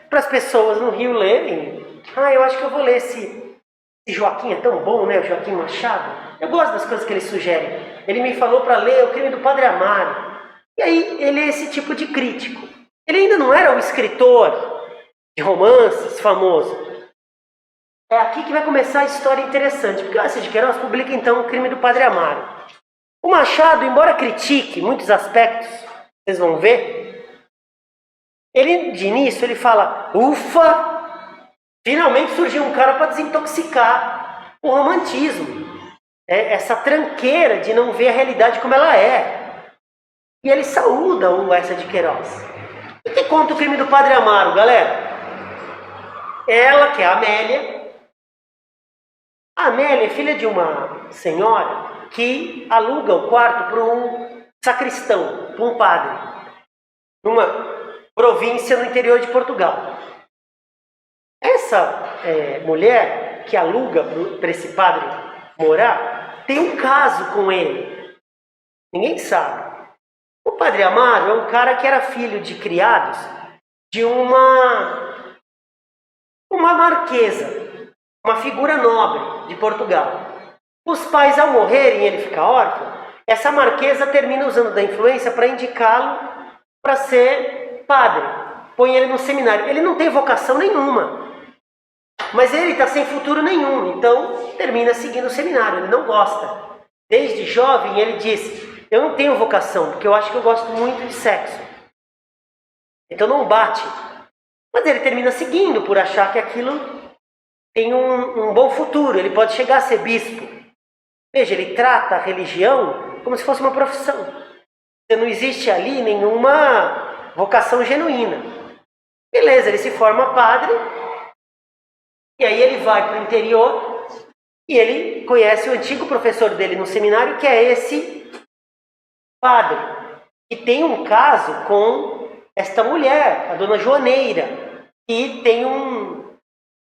para as pessoas no Rio lerem. Eu acho que eu vou ler esse Joaquim, é tão bom, né? O Joaquim Machado. Eu gosto das coisas que ele sugere. Ele me falou para ler O Crime do Padre Amaro. E aí ele é esse tipo de crítico. Ele ainda não era o escritor de romances famoso. É aqui que vai começar a história interessante, porque o Eça de Queiroz publica então O Crime do Padre Amaro. O Machado, embora critique muitos aspectos, vocês vão ver, ele de início ele fala, ufa, finalmente surgiu um cara para desintoxicar o romantismo. Essa tranqueira de não ver a realidade como ela é. E ele saúda o Lessa de Queiroz. E que conta o crime do Padre Amaro, galera? Ela, que é a Amélia. A Amélia é filha de uma senhora que aluga o quarto para um sacristão, para um padre, numa província no interior de Portugal. Essa mulher que aluga para esse padre morar tem um caso com ele. Ninguém sabe. O Padre Amaro é um cara que era filho de criados de uma marquesa, uma figura nobre de Portugal. Os pais, ao morrerem e ele ficar órfão, essa marquesa termina usando da influência para indicá-lo para ser padre. Põe ele no seminário. Ele não tem vocação nenhuma, mas ele está sem futuro nenhum, então termina seguindo o seminário. Ele não gosta. Desde jovem ele diz: eu não tenho vocação, porque eu acho que eu gosto muito de sexo. Então não bate. Mas ele termina seguindo por achar que aquilo tem um bom futuro. Ele pode chegar a ser bispo. Veja, ele trata a religião como se fosse uma profissão. Não existe ali nenhuma vocação genuína. Beleza, ele se forma padre. E aí ele vai para o interior. E ele conhece o antigo professor dele no seminário, que é esse padre, que tem um caso com esta mulher, a dona Joaneira, que tem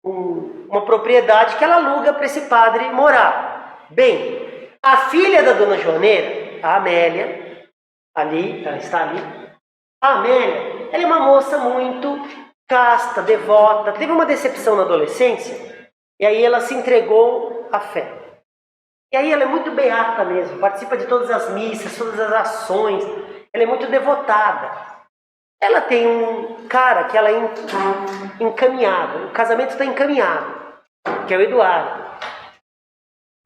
uma propriedade que ela aluga para esse padre morar. Bem, a filha da dona Joaneira, a Amélia, ali, ela está ali, a Amélia, ela é uma moça muito casta, devota, teve uma decepção na adolescência, e aí ela se entregou à fé. E aí ela é muito beata mesmo, participa de todas as missas, todas as ações, ela é muito devotada. Ela tem um cara que ela é encaminhada, o casamento está encaminhado, que é o Eduardo.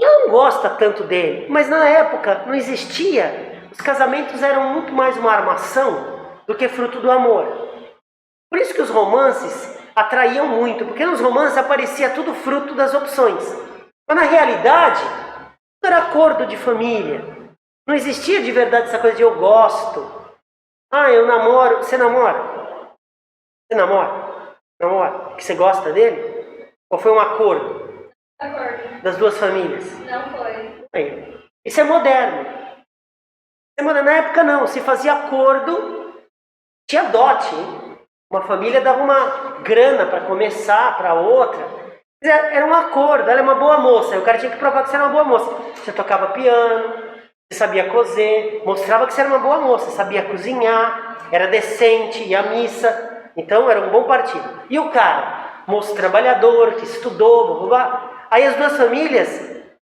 Ela não gosta tanto dele, mas na época não existia, os casamentos eram muito mais uma armação do que fruto do amor. Por isso que os romances atraíam muito, porque nos romances aparecia tudo fruto das opções. Mas na realidade, era acordo de família. Não existia de verdade essa coisa de eu gosto. Ah, eu namoro. Você namora? Você namora? Namora? Que você gosta dele? Ou foi um acordo? Acordo. Das duas famílias? Não foi. Aí. Isso é moderno. Na época não. Se fazia acordo, tinha dote. Hein? Uma família dava uma grana para começar, para outra. Era um acordo, ela é uma boa moça. O cara tinha que provar que você era uma boa moça. Você tocava piano, você sabia cozer, mostrava que você era uma boa moça, sabia cozinhar, era decente, ia à missa. Então era um bom partido. E o cara, moço trabalhador, que estudou, blá, blá, blá. Aí as duas famílias,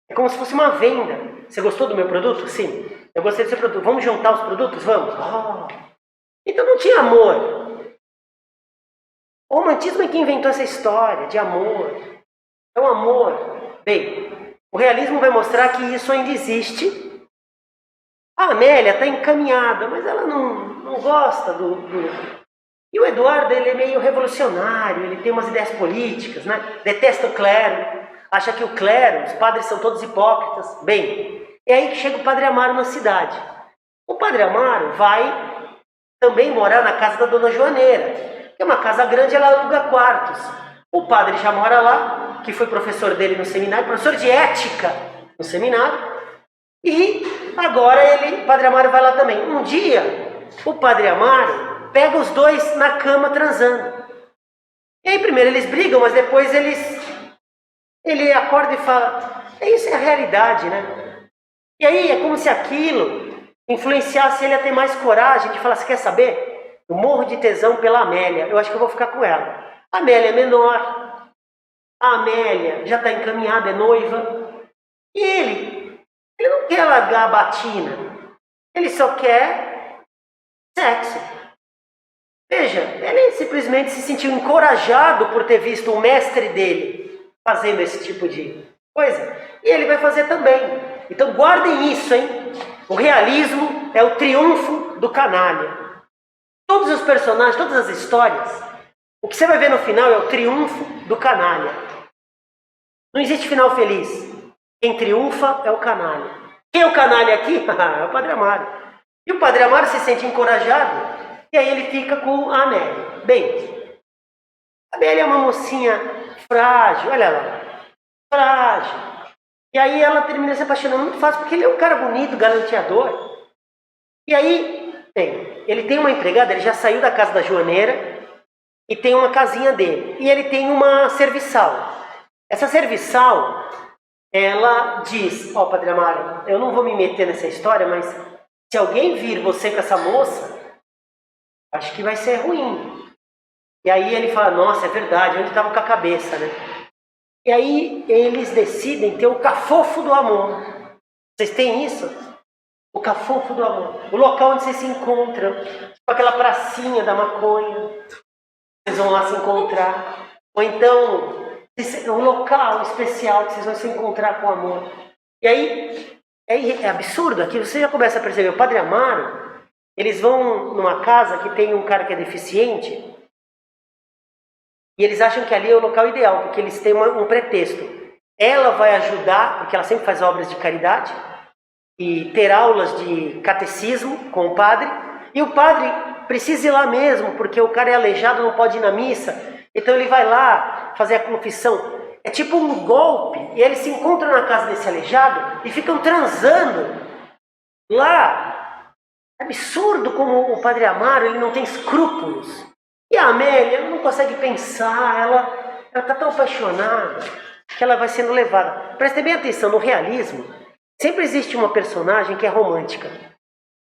é como se fosse uma venda. Você gostou do meu produto? Sim. Eu gostei do seu produto. Vamos juntar os produtos? Vamos. Oh. Então não tinha amor. O romantismo é que inventou essa história de amor. É um amor. Bem, o realismo vai mostrar que isso ainda existe. A Amélia está encaminhada, mas ela não gosta do... E o Eduardo, ele é meio revolucionário, ele tem umas ideias políticas, né? Detesta o clero, acha que o clero, os padres são todos hipócritas. Bem, é aí que chega o Padre Amaro na cidade. O Padre Amaro vai também morar na casa da dona Joaneira, que é uma casa grande, ela aluga quartos. O padre já mora lá, que foi professor dele no seminário, professor de ética no seminário. E agora o Padre Amaro vai lá também. Um dia, o Padre Amaro pega os dois na cama transando. E aí primeiro eles brigam, mas depois ele acorda e fala, isso é a realidade, né? E aí é como se aquilo influenciasse ele a ter mais coragem de falar, você quer saber? Eu morro de tesão pela Amélia, eu acho que eu vou ficar com ela. A Amélia é menor, a Amélia já está encaminhada, é noiva. E ele não quer largar a batina, ele só quer sexo. Veja, ele simplesmente se sentiu encorajado por ter visto o mestre dele fazendo esse tipo de coisa, e ele vai fazer também. Então guardem isso, hein? O realismo é o triunfo do canalha. Todos os personagens, todas as histórias, o que você vai ver no final é o triunfo do canalha. Não existe final feliz. Quem triunfa é o canalha. Quem é o canalha aqui? É o Padre Amaro. E o Padre Amaro se sente encorajado, e aí ele fica com a Amélia. Bem, a Amélia é uma mocinha frágil, olha lá, frágil. E aí ela termina se apaixonando muito fácil, porque ele é um cara bonito, galanteador. E aí, bem, ele tem uma empregada, ele já saiu da casa da joaneira, e tem uma casinha dele. E ele tem uma serviçal. Essa serviçal, ela diz, ó, Padre Amaro, eu não vou me meter nessa história, mas se alguém vir você com essa moça, acho que vai ser ruim. E aí ele fala, nossa, é verdade, onde estava com a cabeça, né? E aí eles decidem ter o cafofo do amor. Vocês têm isso? O cafofo do amor. O local onde vocês se encontram. Tipo aquela pracinha da maconha. Vocês vão lá se encontrar. Ou então, um local especial que vocês vão se encontrar com o amor. E aí, é absurdo aqui. Você já começa a perceber. O Padre Amaro, eles vão numa casa que tem um cara que é deficiente. E eles acham que ali é o local ideal, porque eles têm um pretexto. Ela vai ajudar, porque ela sempre faz obras de caridade, e ter aulas de catecismo com o padre. E o padre precisa ir lá mesmo, porque o cara é aleijado, não pode ir na missa. Então ele vai lá fazer a confissão. É tipo um golpe. E eles se encontram na casa desse aleijado e ficam transando lá. É absurdo como o Padre Amaro, ele não tem escrúpulos. E a Amélia, ela não consegue pensar, ela está tão apaixonada que ela vai sendo levada. Prestem bem atenção, no realismo, sempre existe uma personagem que é romântica.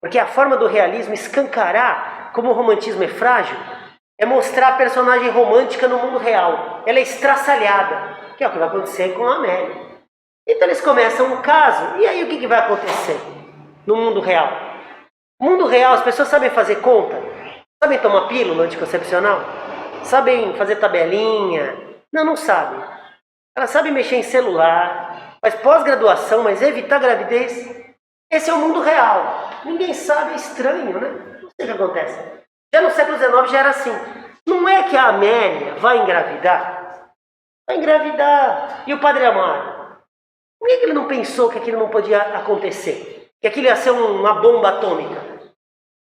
Porque a forma do realismo escancarar como o romantismo é frágil, é mostrar a personagem romântica no mundo real. Ela é estraçalhada, que é o que vai acontecer com a Amélia. Então eles começam um caso, e aí o que vai acontecer no mundo real? No mundo real, as pessoas sabem fazer conta? Sabem tomar pílula anticoncepcional? Sabem fazer tabelinha? Não, não sabem. Elas sabem mexer em celular, faz pós-graduação, mas evitar gravidez. Esse é o mundo real. Ninguém sabe, é estranho, né? Não sei o que acontece. Já no século XIX já era assim. Não é que a Amélia vai engravidar? Vai engravidar. E o Padre Amaro? Por que ele não pensou que aquilo não podia acontecer? Que aquilo ia ser uma bomba atômica?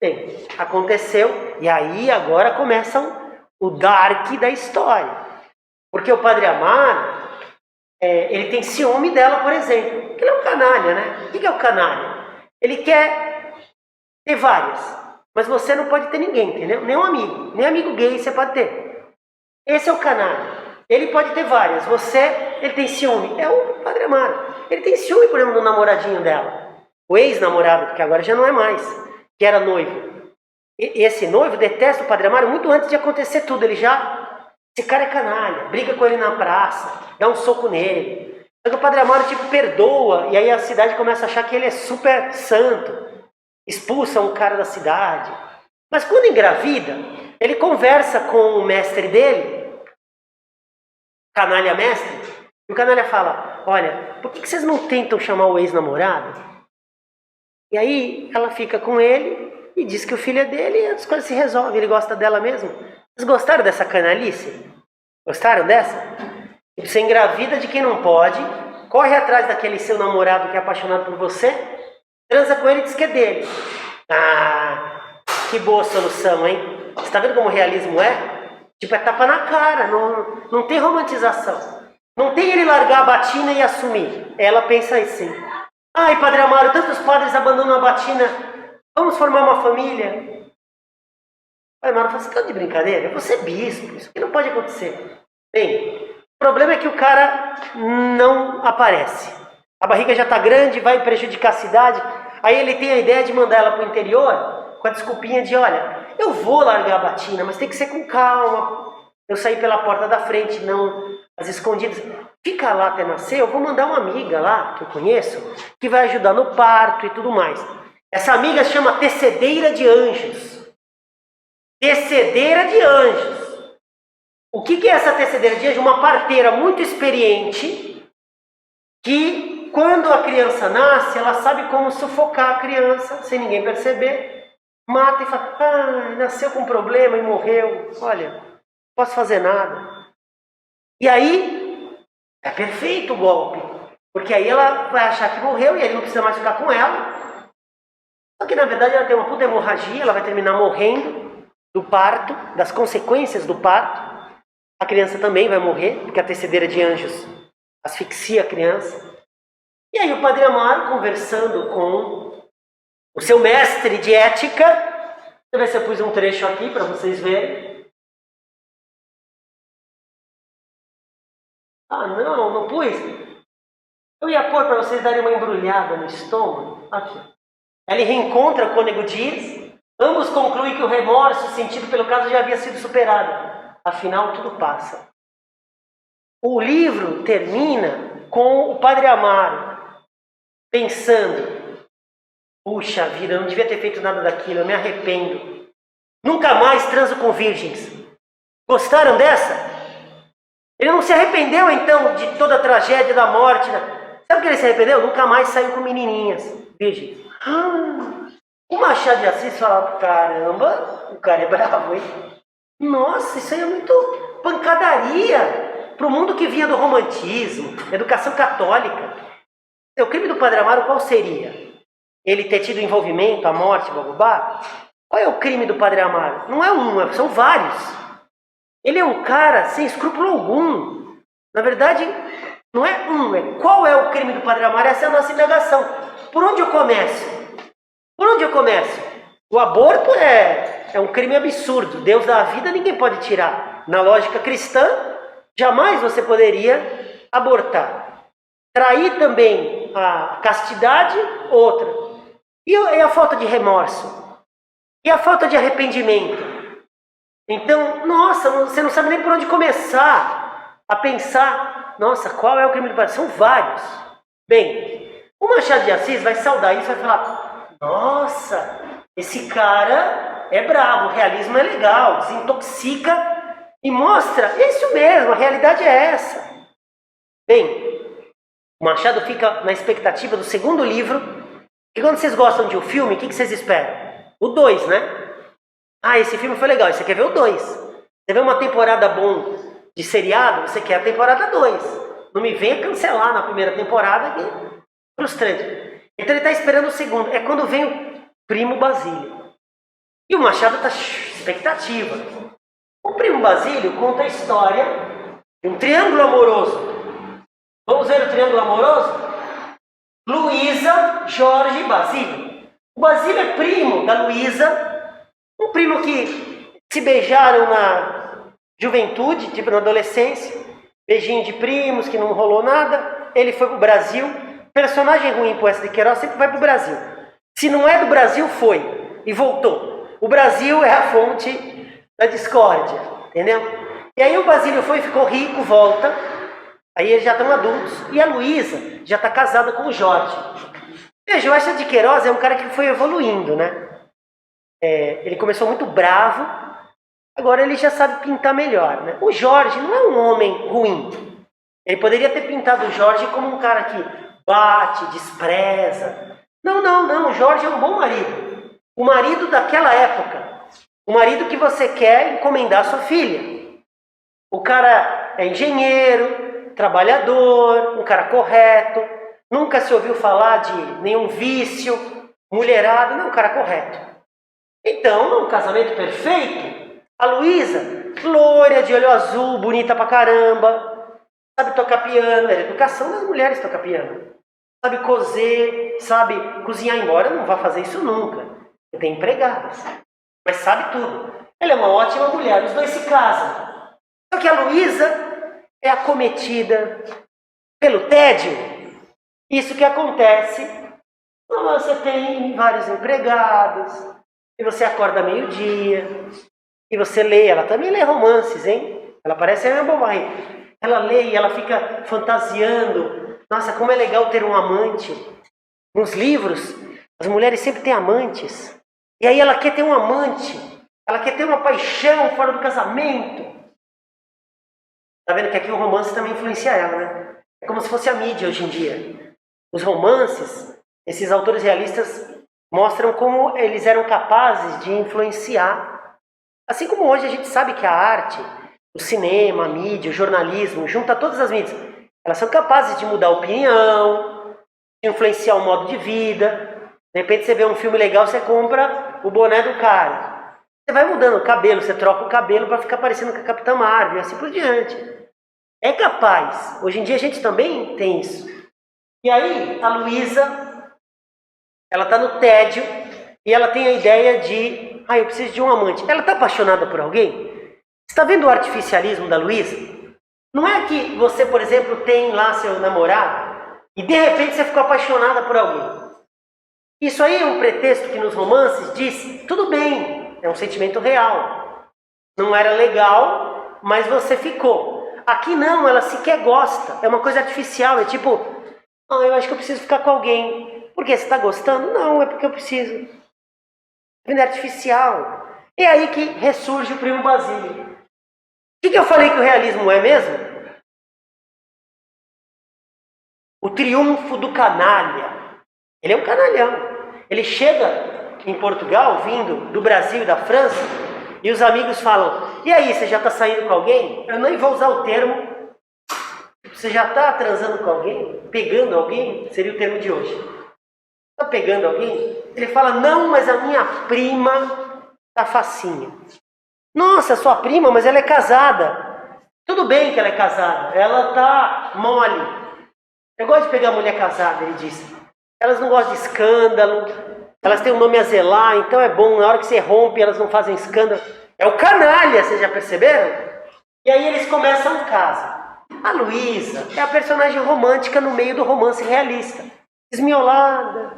Bem, aconteceu, e aí agora começa o dark da história. Porque o Padre Amaro, ele tem ciúme dela, por exemplo. Porque ele é um canalha, né? O que é o canalha? Ele quer ter várias, mas você não pode ter ninguém, entendeu? Nem um amigo, nem amigo gay você pode ter. Esse é o canalha. Ele pode ter várias, ele tem ciúme. É o Padre Amaro. Ele tem ciúme, por exemplo, do namoradinho dela. O ex-namorado, porque agora já não é mais, que era noivo. Esse noivo detesta o Padre Amaro muito antes de acontecer tudo. Esse cara é canalha, briga com ele na praça, dá um soco nele. Só que o Padre Amaro perdoa, e aí a cidade começa a achar que ele é super santo. Expulsa um cara da cidade. Mas quando engravida, ele conversa com o mestre dele, canalha mestre, e o canalha fala, olha, por que vocês não tentam chamar o ex-namorado? E aí ela fica com ele e diz que o filho é dele e as coisas se resolvem. Ele gosta dela mesmo. Vocês gostaram dessa canalice? Gostaram dessa? Você engravida de quem não pode, corre atrás daquele seu namorado que é apaixonado por você, transa com ele e diz que é dele. Ah, que boa solução, hein? Você tá vendo como o realismo é? Tipo, é tapa na cara, não tem romantização. Não tem ele largar a batina e assumir. Ela pensa assim. Ai, Padre Amaro, tantos padres abandonam a batina. Vamos formar uma família. O Padre Amaro fala, você tá de brincadeira? Você é bispo, isso aqui não pode acontecer. Bem, o problema é que o cara não aparece. A barriga já está grande, vai prejudicar a cidade. Aí ele tem a ideia de mandar ela para o interior com a desculpinha de, olha, eu vou largar a batina, mas tem que ser com calma. Eu saí pela porta da frente, não as escondidas. Fica lá até nascer, eu vou mandar uma amiga lá, que eu conheço, que vai ajudar no parto e tudo mais. Essa amiga se chama Tecedeira de Anjos. Tecedeira de Anjos. O que é essa tecedeira de anjos? Uma parteira muito experiente que, quando a criança nasce, ela sabe como sufocar a criança, sem ninguém perceber, mata e fala, ah, nasceu com um problema e morreu, olha, não posso fazer nada. E aí, é perfeito o golpe, porque aí ela vai achar que morreu e ele não precisa mais ficar com ela, Só que na verdade ela tem uma puta hemorragia, ela vai terminar morrendo do parto, das consequências do parto. A criança também vai morrer, porque a tecedeira de anjos asfixia a criança. E aí o Padre Amaro, conversando com o seu mestre de ética, deixa eu ver se eu pus um trecho aqui para vocês verem. Ah, não pus. Eu ia pôr para vocês darem uma embrulhada no estômago. Aqui. Ele reencontra o Cônego Dias. Ambos concluem que o remorso sentido pelo caso já havia sido superado. Afinal, tudo passa. O livro termina com o Padre Amaro pensando: puxa vida, eu não devia ter feito nada daquilo, eu me arrependo. Nunca mais transo com virgens. Gostaram dessa? Ele não se arrependeu então de toda a tragédia da morte, né? Sabe o que ele se arrependeu? Nunca mais saiu com menininhas virgens. O Machado de Assis fala: caramba, o cara é bravo, hein? Nossa, isso aí é muito pancadaria para o mundo que vinha do romantismo, educação católica. O crime do Padre Amaro qual seria? Ele ter tido envolvimento, a morte, bababá? Qual é o crime do Padre Amaro? Não é um, são vários. Ele é um cara sem escrúpulo algum. Na verdade, não é um, é qual é o crime do Padre Amaro? Essa é a nossa indagação. Por onde eu começo? Por onde eu começo? O aborto é um crime absurdo. Deus dá a vida, ninguém pode tirar. Na lógica cristã, jamais você poderia abortar. Trair também a castidade, outra. E a falta de remorso? E a falta de arrependimento? Então, nossa, você não sabe nem por onde começar a pensar. Nossa, qual é o crime do Padre? São vários. Bem, o Machado de Assis vai saudar isso e vai falar: nossa, esse cara é bravo, o realismo é legal, desintoxica e mostra, é isso mesmo, a realidade é essa. Bem, o Machado fica na expectativa do segundo livro, e quando vocês gostam de um filme, o que vocês esperam? O 2, né? Ah, esse filme foi legal, você quer ver o 2. Você vê uma temporada bom de seriado, você quer a temporada 2. Não me venha cancelar na primeira temporada, que é frustrante. Então ele está esperando o segundo. É quando vem o Primo Basílio. E o Machado está expectativa. O Primo Basílio conta a história de um triângulo amoroso. Vamos ver o triângulo amoroso? Luísa, Jorge e Basílio. O Basílio é primo da Luísa, um primo que se beijaram na juventude, tipo na adolescência. Beijinho de primos, que não rolou nada. Ele foi pro Brasil. Personagem ruim, Poeta de Queiroz, sempre vai pro Brasil. Se não é do Brasil, foi. E voltou. O Brasil é a fonte da discórdia. Entendeu? E aí o Basílio foi, ficou rico, volta. Aí eles já estão adultos. E a Luísa já está casada com o Jorge. Veja, o Poeta de Queiroz é um cara que foi evoluindo, né? Ele começou muito bravo. Agora ele já sabe pintar melhor, né? O Jorge não é um homem ruim. Ele poderia ter pintado o Jorge como um cara que bate, despreza. Não. O Jorge é um bom marido. O marido daquela época. O marido que você quer encomendar a sua filha. O cara é engenheiro, trabalhador, um cara correto. Nunca se ouviu falar de nenhum vício, mulherado. Não, um cara correto. Então, um casamento perfeito. A Luísa, loira, de olho azul, bonita pra caramba, sabe tocar piano, é a educação das mulheres tocar piano. Sabe cozer, sabe cozinhar, embora não vá fazer isso nunca. Tem empregadas, mas sabe tudo. Ela é uma ótima mulher, os dois se casam. Só que a Luísa é acometida pelo tédio. Isso que acontece quando você tem vários empregados, e você acorda meio-dia, e você lê, ela também lê romances, hein? Ela parece uma bobagem. Ela lê e ela fica fantasiando. Nossa, como é legal ter um amante. Nos livros, as mulheres sempre têm amantes. E aí ela quer ter um amante. Ela quer ter uma paixão fora do casamento. Tá vendo que aqui o romance também influencia ela, né? É como se fosse a mídia hoje em dia. Os romances, esses autores realistas mostram como eles eram capazes de influenciar. Assim como hoje a gente sabe que a arte, o cinema, a mídia, o jornalismo, junta todas as mídias, elas são capazes de mudar a opinião, de influenciar o modo de vida. De repente você vê um filme legal, você compra o boné do cara. Você vai mudando o cabelo, você troca o cabelo para ficar parecendo com a Capitã Marvel e assim por diante. É capaz. Hoje em dia a gente também tem isso. E aí a Luísa, ela está no tédio e ela tem a ideia de, eu preciso de um amante. Ela está apaixonada por alguém? Você está vendo o artificialismo da Luísa? Não é que você, por exemplo, tem lá seu namorado e de repente você ficou apaixonada por alguém. Isso aí é um pretexto que nos romances diz, tudo bem, é um sentimento real. Não era legal, mas você ficou. Aqui não, ela sequer gosta. É uma coisa artificial, é tipo, eu acho que eu preciso ficar com alguém. Por quê? Você está gostando? Não, é porque eu preciso. É artificial. É aí que ressurge o primo Basílio. O que eu falei que o realismo é mesmo? O triunfo do canalha. Ele é um canalhão. Ele chega em Portugal, vindo do Brasil e da França, e os amigos falam, e aí, você já está saindo com alguém? Eu nem vou usar o termo. Você já está transando com alguém? Pegando alguém? Seria o termo de hoje. Está pegando alguém? Ele fala, não, mas a minha prima está facinha. Nossa, sua prima, mas ela é casada. Tudo bem que ela é casada. Ela está mole. Eu gosto de pegar mulher casada, ele disse. Elas não gostam de escândalo, elas têm um nome a zelar, então é bom, na hora que você rompe, elas não fazem escândalo. É o canalha, vocês já perceberam? E aí eles começam um caso. A Luísa é a personagem romântica no meio do romance realista. Esmiolada,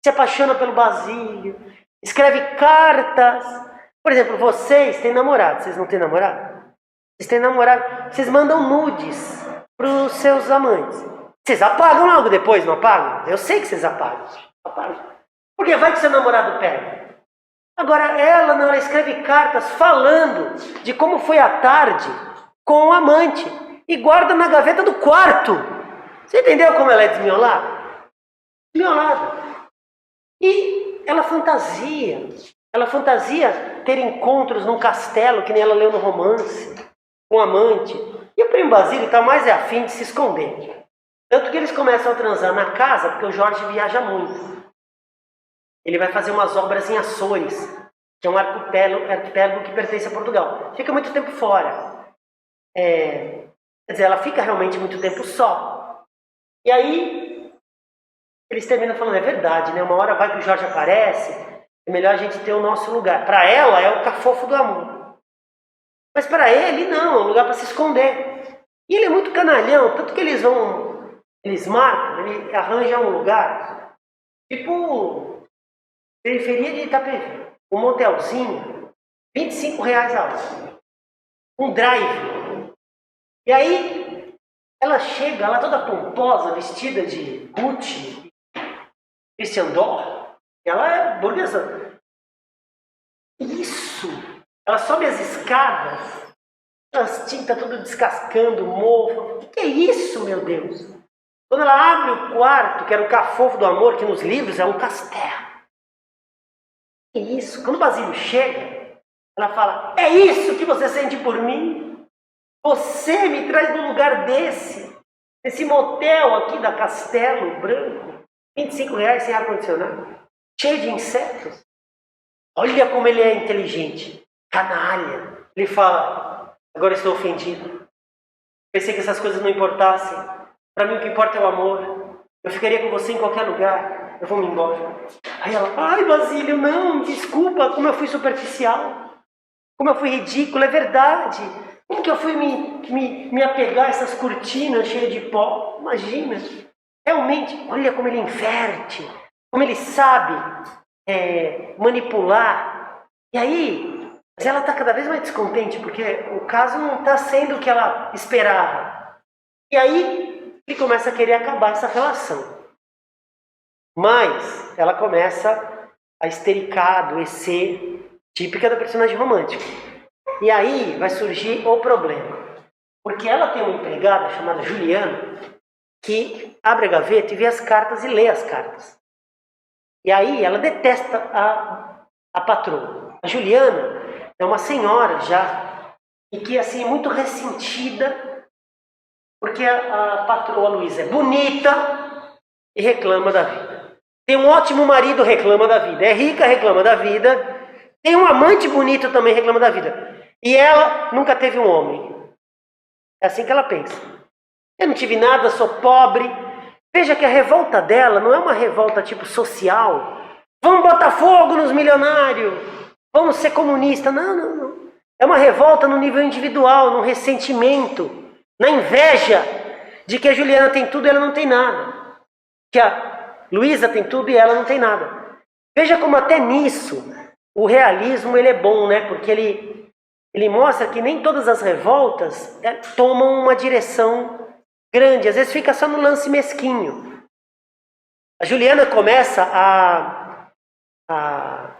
se apaixona pelo Basílio, escreve cartas. Por exemplo, vocês têm namorado, vocês não têm namorado? Vocês têm namorado, vocês mandam nudes para os seus amantes. Vocês apagam logo depois, não apagam? Eu sei que vocês apagam. Porque vai que seu namorado pega. Agora ela não, ela escreve cartas falando de como foi a tarde com o amante e guarda na gaveta do quarto. Você entendeu como ela é desmiolada? Desmiolada. E ela fantasia ter encontros num castelo, que nem ela leu no romance, com o amante. E o primo Basílio está mais afim de se esconder. Tanto que eles começam a transar na casa, porque o Jorge viaja muito. Ele vai fazer umas obras em Açores, que é um arquipélago que pertence a Portugal. Fica muito tempo fora. Quer dizer, ela fica realmente muito tempo só. E aí, eles terminam falando, é verdade, né? Uma hora vai que o Jorge aparece, é melhor a gente ter o nosso lugar. Para ela, é o cafofo do amor. Mas para ele, não, é um lugar para se esconder. E ele é muito canalhão, tanto que eles marcam, ele arranja um lugar, tipo, periferia de Itapevi, um motelzinho, R$25 a hora, um drive. E aí, ela chega lá toda pomposa, vestida de Gucci, Christian Dior, ela é burguesa. Isso! Ela sobe as escadas, as tintas tudo descascando, mofo. O que é isso, meu Deus? Quando ela abre o quarto, que era o cafofo do amor, que nos livros é um castelo. É isso. Quando o Basílio chega, ela fala, é isso que você sente por mim? Você me traz num lugar esse motel aqui da Castelo Branco, R$25 sem ar-condicionado, cheio de insetos. Olha como ele é inteligente, canalha. Ele fala, agora estou ofendido. Pensei que essas coisas não importassem. Para mim o que importa é o amor. Eu ficaria com você em qualquer lugar. Eu vou me embora. Aí ela, ai Basílio, não, desculpa, como eu fui superficial. Como eu fui ridícula, é verdade. Como que eu fui me apegar a essas cortinas cheias de pó? Imagina. Realmente, olha como ele inverte. Como ele sabe manipular. E aí, mas ela está cada vez mais descontente, porque o caso não está sendo o que ela esperava. E aí, ele começa a querer acabar essa relação. Mas ela começa a histericar, adoecer, típica da personagem romântica. E aí vai surgir o problema. Porque ela tem uma empregada chamada Juliana, que abre a gaveta e vê as cartas e lê as cartas. E aí ela detesta a patroa. A Juliana é uma senhora já, e que assim é muito ressentida, porque a patroa Luísa é bonita e reclama da vida. Tem um ótimo marido, reclama da vida. É rica, reclama da vida. Tem um amante bonito, também reclama da vida. E ela nunca teve um homem. É assim que ela pensa. Eu não tive nada, sou pobre. Veja que a revolta dela não é uma revolta tipo social. Vamos botar fogo nos milionários. Vamos ser comunistas. Não, não, não. É uma revolta no nível individual, no ressentimento, na inveja de que a Juliana tem tudo e ela não tem nada. Que a Luísa tem tudo e ela não tem nada. Veja como até nisso o realismo ele é bom, né? Porque ele mostra que nem todas as revoltas tomam uma direção grande. Às vezes fica só no lance mesquinho. A Juliana começa a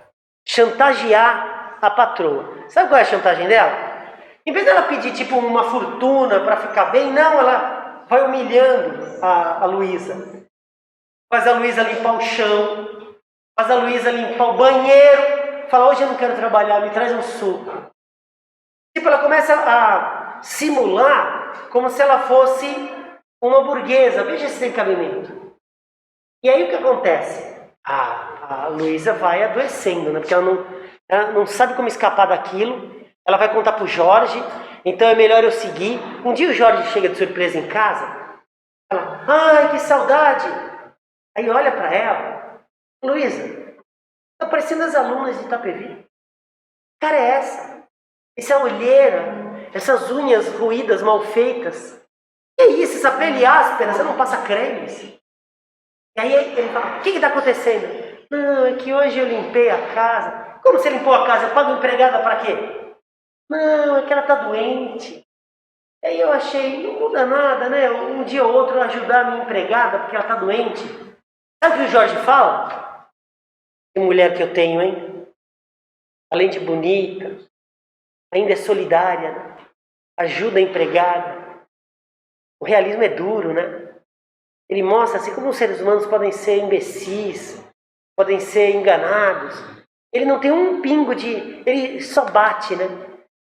chantagear a patroa. Sabe qual é a chantagem dela? Em vez dela pedir tipo uma fortuna para ficar bem, não, ela vai humilhando a Luísa. Faz a Luísa limpar o chão, faz a Luísa limpar o banheiro, fala, hoje eu não quero trabalhar, me traz um suco. Tipo, ela começa a simular como se ela fosse uma burguesa. Veja esse encabimento. E aí o que acontece? A Luísa vai adoecendo, né? Porque ela não sabe como escapar daquilo. Ela vai contar pro Jorge, então é melhor eu seguir. Um dia o Jorge chega de surpresa em casa, fala, ai, que saudade. Aí olha para ela, Luísa, tá parecendo as alunas de Itapevi. Cara, é essa? Essa olheira, essas unhas ruídas, mal feitas. Que isso, essa pele áspera, você não passa cremes? E aí ele fala, o que está acontecendo? Não, é que hoje eu limpei a casa. Como você limpou a casa? Eu pago empregada para quê? Não, é que ela está doente. E aí eu achei, não muda nada, né? Um dia ou outro eu ajudar a minha empregada porque ela está doente. Sabe o que o Jorge fala? Que mulher que eu tenho, hein? Além de bonita, ainda é solidária, né? Ajuda a empregada. O realismo é duro, né? Ele mostra assim como os seres humanos podem ser imbecis, podem ser enganados. Ele não tem um pingo de... Ele só bate, né?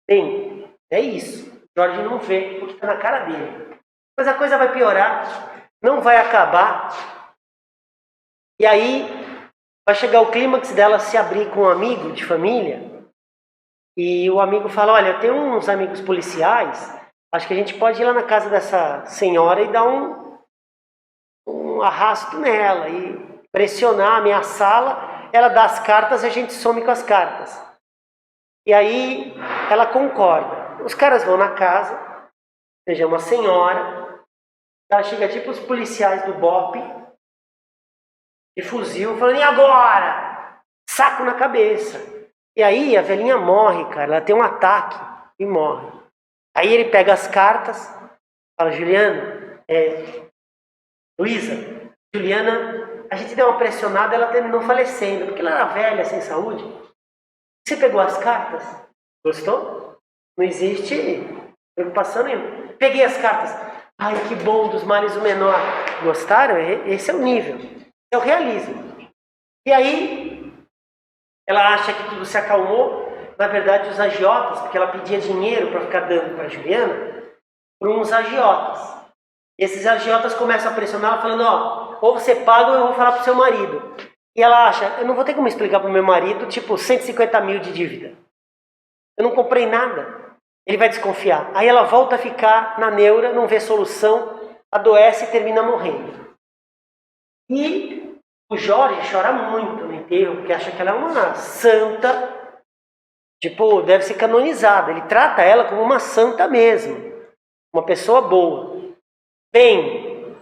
Bem, é isso. Jorge não vê, porque está na cara dele. Mas a coisa vai piorar, não vai acabar. E aí vai chegar o clímax dela se abrir com um amigo de família. E o amigo fala, olha, eu tenho uns amigos policiais, acho que a gente pode ir lá na casa dessa senhora e dar um arrasto nela e pressionar, ameaçá-la, ela dá as cartas e a gente some com as cartas. E aí ela concorda. Os caras vão na casa, seja uma senhora, ela chega tipo os policiais do BOPE, de fuzil, falando, e agora? Saco na cabeça. E aí a velhinha morre, cara, ela tem um ataque e morre. Aí ele pega as cartas, fala, Juliana, Luísa, Juliana, a gente deu uma pressionada, ela terminou falecendo, porque ela era velha, sem saúde. Você pegou as cartas? Gostou? Não existe preocupação nenhuma. Peguei as cartas. Ai, que bom, dos males o menor. Gostaram? Esse é o nível. É o realismo. E aí, ela acha que tudo se acalmou. Na verdade, os agiotas, porque ela pedia dinheiro para ficar dando para a Juliana, por uns agiotas. Esses agiotas começam a pressionar ela, falando, ó, ou você paga ou eu vou falar pro seu marido. E ela acha, eu não vou ter como explicar pro meu marido, tipo, 150 mil de dívida. Eu não comprei nada. Ele vai desconfiar. Aí ela volta a ficar na neura, não vê solução, adoece e termina morrendo. E o Jorge chora muito no enterro, porque acha que ela é uma santa, tipo, deve ser canonizada. Ele trata ela como uma santa mesmo, uma pessoa boa. Bem,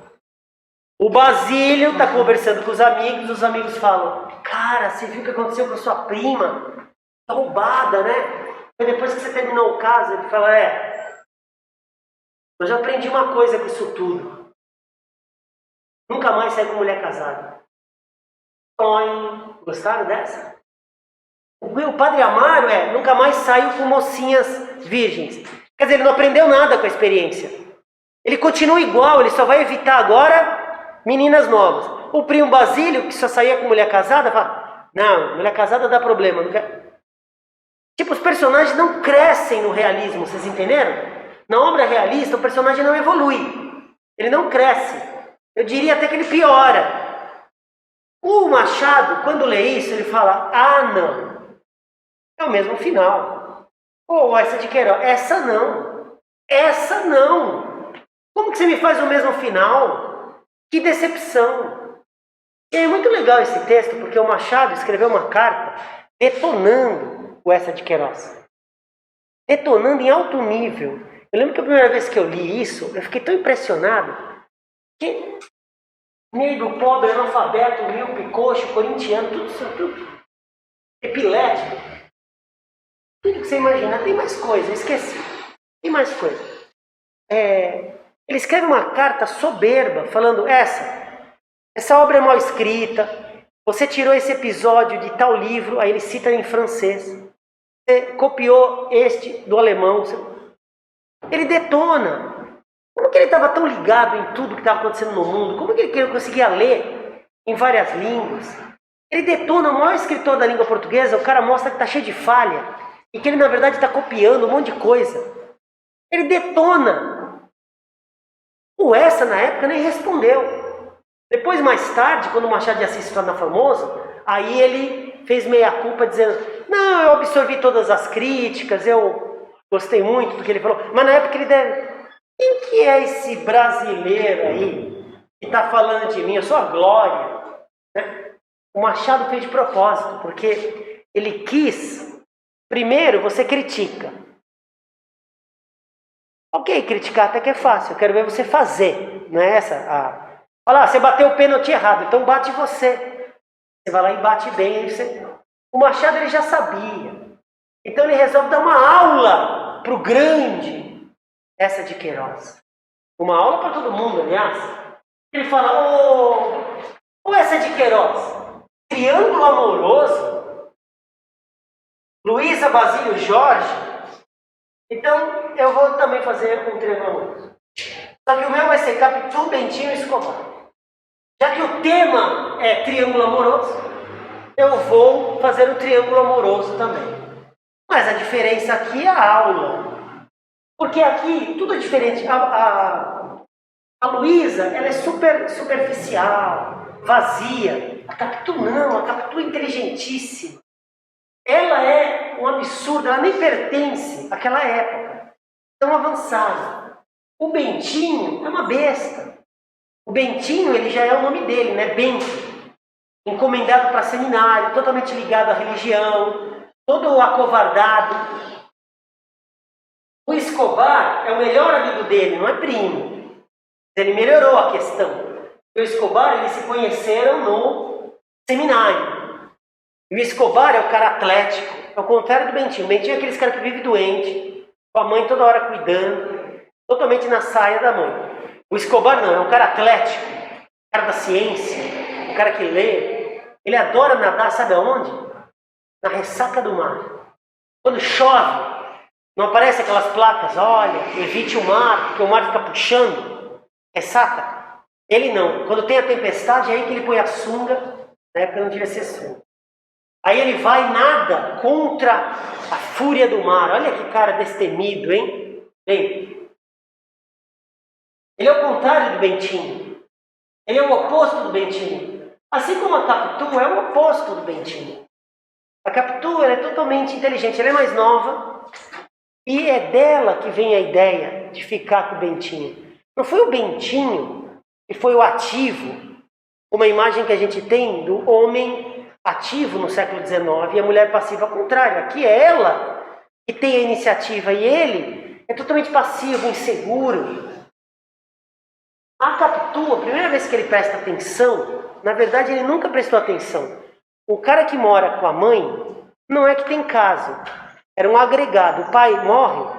o Basílio está conversando com os amigos falam, cara, você viu o que aconteceu com a sua prima? Tá roubada, né? E depois que você terminou o caso, ele fala, eu já aprendi uma coisa com isso tudo. Nunca mais sair com mulher casada. Gostaram dessa? O Padre Amaro nunca mais saiu com mocinhas virgens. Quer dizer, ele não aprendeu nada com a experiência. Ele continua igual, ele só vai evitar agora meninas novas. O primo Basílio, que só saía com mulher casada, fala, não, mulher casada dá problema. Não quer... Tipo, os personagens não crescem no realismo, vocês entenderam? Na obra realista, o personagem não evolui. Ele não cresce. Eu diria até que ele piora. O Machado, quando lê isso, ele fala, ah, não, é o mesmo final. Ou essa de Queiroz, essa não. Como que você me faz o mesmo final? Que decepção. E é muito legal esse texto, porque o Machado escreveu uma carta detonando o Essa de Queiroz. Detonando em alto nível. Eu lembro que a primeira vez que eu li isso, eu fiquei tão impressionado que negro, pobre, analfabeto, míope, coxo, corintiano, tudo epilético. Tudo que você imagina. Tem mais coisa, eu esqueci. Tem mais coisa. Ele escreve uma carta soberba, falando, essa obra é mal escrita, você tirou esse episódio de tal livro, aí ele cita em francês, você copiou este do alemão. Ele detona. Como que ele estava tão ligado em tudo que estava acontecendo no mundo? Como que ele conseguia ler em várias línguas? Ele detona o maior escritor da língua portuguesa, o cara mostra que está cheio de falha, e que ele na verdade está copiando um monte de coisa. Ele detona. O Essa na época nem respondeu. Depois, mais tarde, quando o Machado de Assis se torna famoso, aí ele fez meia-culpa dizendo, não, eu absorvi todas as críticas, eu gostei muito do que ele falou, mas na época ele deve... Quem que é esse brasileiro aí que está falando de mim? Eu sou a Glória. Né? O Machado fez de propósito, porque ele quis... Primeiro, você critica. Ok, criticar até que é fácil, eu quero ver você fazer. Não é essa? Olha lá, você bateu o pênalti errado, então bate você. Você vai lá e bate bem. Aí você... O Machado ele já sabia. Então ele resolve dar uma aula para o grande Essa de Queiroz. Uma aula para todo mundo, aliás. Ele fala, ô Essa de Queiroz, triângulo amoroso, Luísa, Basílio, Jorge. Então eu vou também fazer um triângulo amoroso. Só que o meu vai ser Capitu, Bentinho e Escobar. Já que o tema é triângulo amoroso, eu vou fazer um triângulo amoroso também. Mas a diferença aqui é a aula. Porque aqui tudo é diferente. A Luísa, ela é superficial, vazia. A Capitu não, a Capitu é inteligentíssima. Ela é um absurdo, ela nem pertence àquela época. Tão avançada. O Bentinho é uma besta. O Bentinho, ele já é o nome dele, né? Bento. Encomendado para seminário, totalmente ligado à religião, todo acovardado. O Escobar é o melhor amigo dele, não é primo. Ele melhorou a questão. O Escobar, eles se conheceram no seminário. E o Escobar é o cara atlético, ao contrário do Bentinho. O Bentinho é aqueles caras que vive doente, com a mãe toda hora cuidando, totalmente na saia da mãe. O Escobar não, é um cara atlético, um cara da ciência, um cara que lê. Ele adora nadar, sabe aonde? Na ressaca do mar. Quando chove, não aparece aquelas placas, olha, evite o mar, porque o mar fica puxando. Ressaca? Ele não. Quando tem a tempestade, é aí que ele põe a sunga, na época não devia ser sunga. Aí ele vai e nada contra a fúria do mar. Olha que cara destemido, hein? Bem, ele é o contrário do Bentinho. Ele é o oposto do Bentinho. Assim como a Capitu é o oposto do Bentinho. A Capitu ela é totalmente inteligente, ela é mais nova. E é dela que vem a ideia de ficar com o Bentinho. Não foi o Bentinho que foi o ativo, uma imagem que a gente tem do homem ativo no século XIX e a mulher passiva ao contrário. Aqui é ela que tem a iniciativa e ele é totalmente passivo, inseguro. A Capitu, a primeira vez que ele presta atenção, na verdade ele nunca prestou atenção. O cara que mora com a mãe não é que tem caso, era um agregado. O pai morre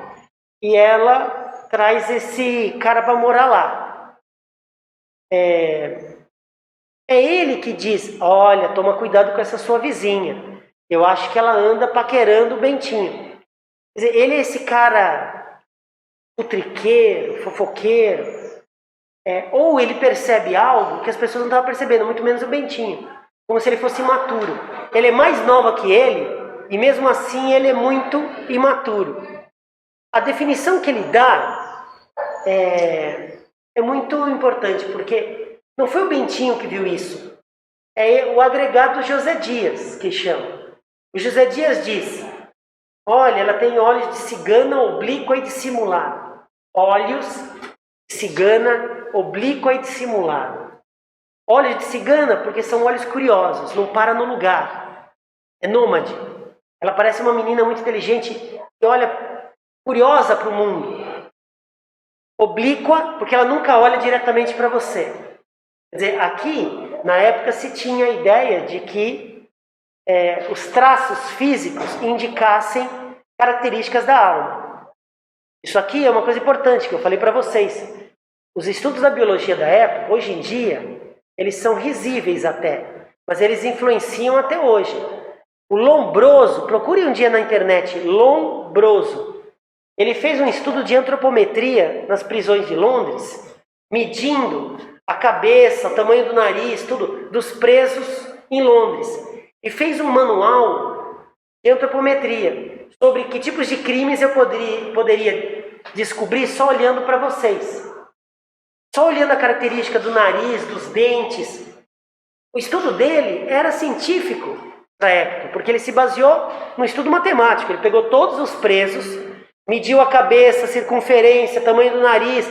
e ela traz esse cara para morar lá. É ele que diz, olha, toma cuidado com essa sua vizinha. Eu acho que ela anda paquerando o Bentinho. Quer dizer, ele é esse cara futriqueiro, fofoqueiro. Ou ele percebe algo que as pessoas não estavam percebendo, muito menos o Bentinho. Como se ele fosse imaturo. Ele é mais nova que ele e mesmo assim ele é muito imaturo. A definição que ele dá é muito importante, porque não foi o Bentinho que viu isso. é o agregado José Dias, que chama. O José Dias diz, olha, ela tem olhos de cigana, oblíqua e dissimulada. Olhos de cigana, oblíqua e dissimulada. Olhos de cigana porque são olhos curiosos, não para no lugar. É nômade. Ela parece uma menina muito inteligente que olha curiosa para o mundo. Oblíqua porque ela nunca olha diretamente para você. Quer dizer, aqui, na época, se tinha a ideia de que os traços físicos indicassem características da alma. Isso aqui é uma coisa importante que eu falei para vocês. Os estudos da biologia da época, hoje em dia, eles são risíveis até, mas eles influenciam até hoje. O Lombroso, procure um dia na internet, Lombroso. Ele fez um estudo de antropometria nas prisões de Londres, medindo a cabeça, o tamanho do nariz, tudo, dos presos em Londres. E fez um manual de antropometria sobre que tipos de crimes eu poderia descobrir só olhando para vocês. Só olhando a característica do nariz, dos dentes. O estudo dele era científico na época, porque ele se baseou no estudo matemático. Ele pegou todos os presos, mediu a cabeça, a circunferência, tamanho do nariz,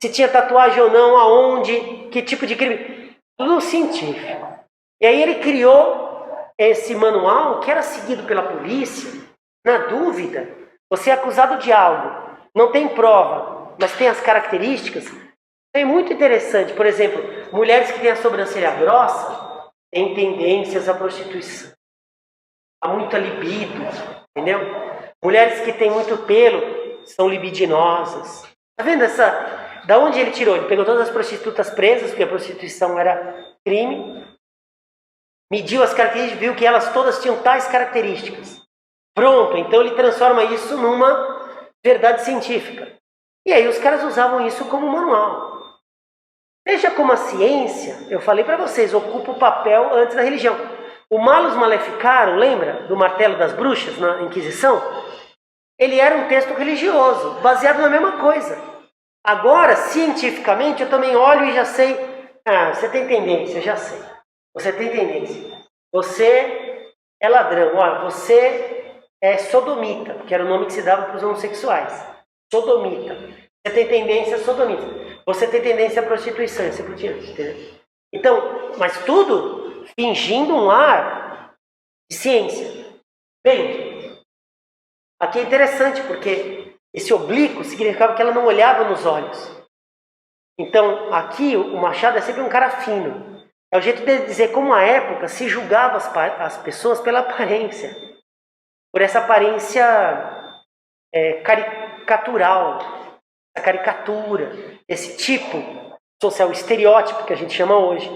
se tinha tatuagem ou não, aonde, que tipo de crime. Tudo científico. E aí ele criou esse manual que era seguido pela polícia. Na dúvida, você é acusado de algo, não tem prova, mas tem as características. É muito interessante. Por exemplo, mulheres que têm a sobrancelha grossa têm tendências à prostituição. Há muita libido, entendeu? Mulheres que têm muito pelo são libidinosas. Tá vendo essa? Da onde ele tirou? Ele pegou todas as prostitutas presas, porque a prostituição era crime. Mediu as características, viu que elas todas tinham tais características. Pronto, então ele transforma isso numa verdade científica. E aí os caras usavam isso como manual. Veja como a ciência, eu falei para vocês, ocupa o papel antes da religião. O Malus Maleficarum, lembra do martelo das bruxas na Inquisição? Ele era um texto religioso, baseado na mesma coisa. Agora, cientificamente, eu também olho e já sei. Ah, você tem tendência, eu já sei. Você tem tendência. Você é ladrão. Olha, você é sodomita, que era o nome que se dava para os homossexuais. Sodomita. Você tem tendência a sodomita. Você tem tendência à prostituição, assim por diante, entendeu? Então, mas tudo fingindo um ar de ciência. Bem, aqui é interessante porque esse oblíquo significava que ela não olhava nos olhos. Então, aqui o Machado é sempre um cara fino. É o jeito de dizer como a época se julgava as pessoas pela aparência. Por essa aparência caricatural. A caricatura, esse tipo social, o estereótipo que a gente chama hoje.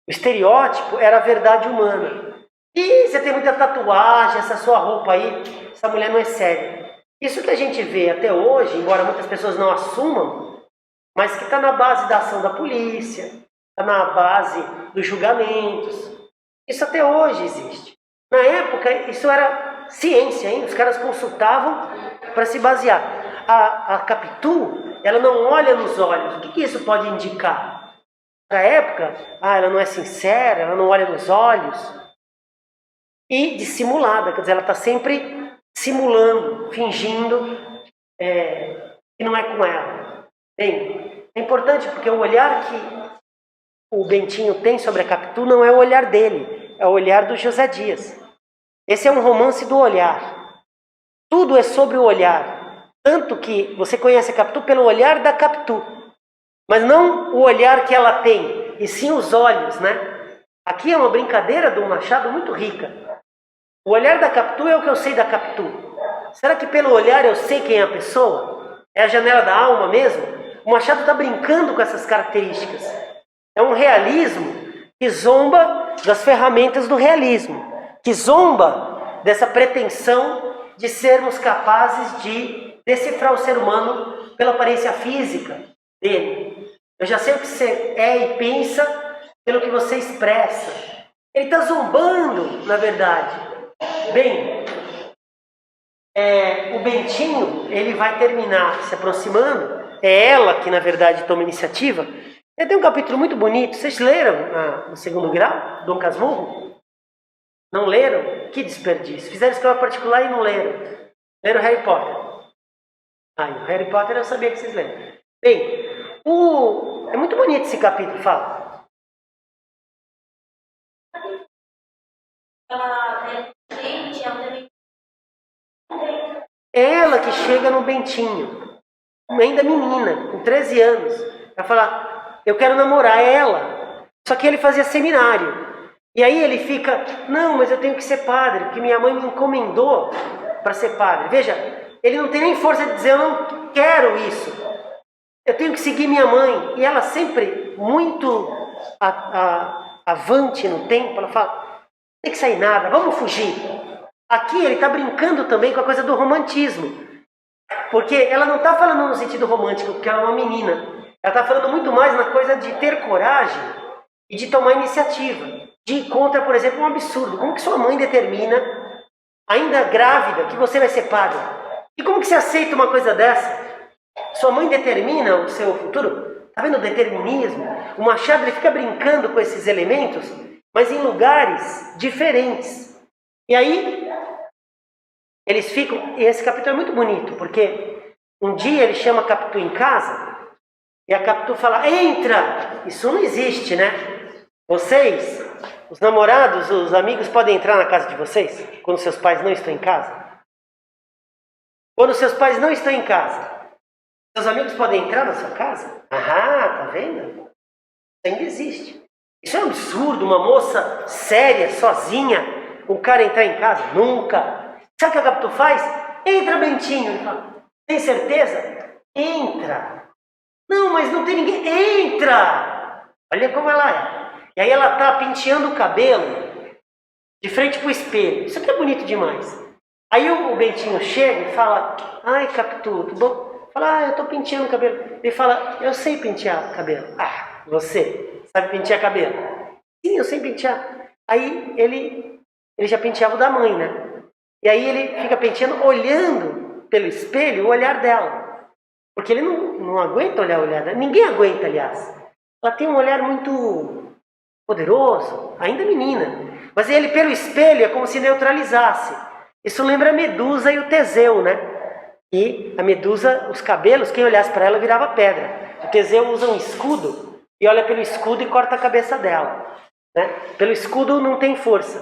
O estereótipo era a verdade humana. E você tem muita tatuagem, essa sua roupa aí, essa mulher não é séria. Isso que a gente vê até hoje, embora muitas pessoas não assumam, mas que está na base da ação da polícia, está na base dos julgamentos. Isso até hoje existe. Na época, isso era ciência, hein? Os caras consultavam para se basear. A Capitu, ela não olha nos olhos. O que isso pode indicar? Na época, ela não é sincera, ela não olha nos olhos. E dissimulada, quer dizer, ela está sempre simulando, fingindo que não é com ela. Bem, é importante porque o olhar que o Bentinho tem sobre a Capitu não é o olhar dele, é o olhar do José Dias. Esse é um romance do olhar. Tudo é sobre o olhar. Tanto que você conhece a Capitu pelo olhar da Capitu. Mas não o olhar que ela tem, e sim os olhos, né? Aqui é uma brincadeira do Machado muito rica. O olhar da Capitu é o que eu sei da Capitu. Será que pelo olhar eu sei quem é a pessoa? É a janela da alma mesmo? O Machado está brincando com essas características. É um realismo que zomba das ferramentas do realismo. Que zomba dessa pretensão de sermos capazes de decifrar o ser humano pela aparência física dele. Eu já sei o que você é e pensa pelo que você expressa. Ele está zombando, na verdade. Bem, o Bentinho, ele vai terminar se aproximando. É ela que, na verdade, toma iniciativa. Tem um capítulo muito bonito. Vocês leram no segundo grau, Dom Casmurro? Não leram? Que desperdício. Fizeram escola particular e não leram. Leram Harry Potter. O Harry Potter eu sabia que vocês leram. Bem, é muito bonito esse capítulo, fala. Ela que chega no Bentinho, ainda menina, com 13 anos, vai falar, eu quero namorar ela. Só que ele fazia seminário. E aí ele fica, não, mas eu tenho que ser padre, porque minha mãe me encomendou para ser padre. Veja, ele não tem nem força de dizer, eu não quero isso. Eu tenho que seguir minha mãe. E ela sempre muito avante no tempo, ela fala, não tem que sair nada, vamos fugir. Aqui ele está brincando também com a coisa do romantismo. Porque ela não está falando no sentido romântico, porque ela é uma menina. Ela está falando muito mais na coisa de ter coragem e de tomar iniciativa. De ir contra, por exemplo, um absurdo. Como que sua mãe determina, ainda grávida, que você vai ser padre? E como que você aceita uma coisa dessa? Sua mãe determina o seu futuro? Está vendo o determinismo? O Machado ele fica brincando com esses elementos, mas em lugares diferentes. E aí, eles ficam... E esse capítulo é muito bonito, porque um dia ele chama a Capitu em casa, e a Capitu fala, entra! Isso não existe, né? Vocês, os namorados, os amigos podem entrar na casa de vocês? Quando seus pais não estão em casa? Quando seus pais não estão em casa, seus amigos podem entrar na sua casa? Tá vendo? Isso ainda existe. Isso é um absurdo, uma moça séria, sozinha, um cara entrar em casa? Nunca. Sabe o que a Capitu faz? Entra, Bentinho. Ele fala, tem certeza? Entra. Não, mas não tem ninguém. Entra! Olha como ela é. E aí ela está penteando o cabelo de frente para o espelho. Isso aqui é bonito demais. Aí o Bentinho chega e fala, ai, Capitu, tudo bom? Fala, eu estou penteando o cabelo. Ele fala, eu sei pentear o cabelo. Você sabe pentear cabelo? Sim, eu sei pentear. Aí ele já penteava o da mãe, né? E aí ele fica penteando, olhando pelo espelho o olhar dela. Porque ele não aguenta olhar o olhar dela. Ninguém aguenta, aliás. Ela tem um olhar muito poderoso, ainda menina. Mas ele, pelo espelho, é como se neutralizasse. Isso lembra a Medusa e o Teseu, né? E a Medusa, os cabelos, quem olhasse para ela virava pedra. O Teseu usa um escudo e olha pelo escudo e corta a cabeça dela, né? Pelo escudo não tem força.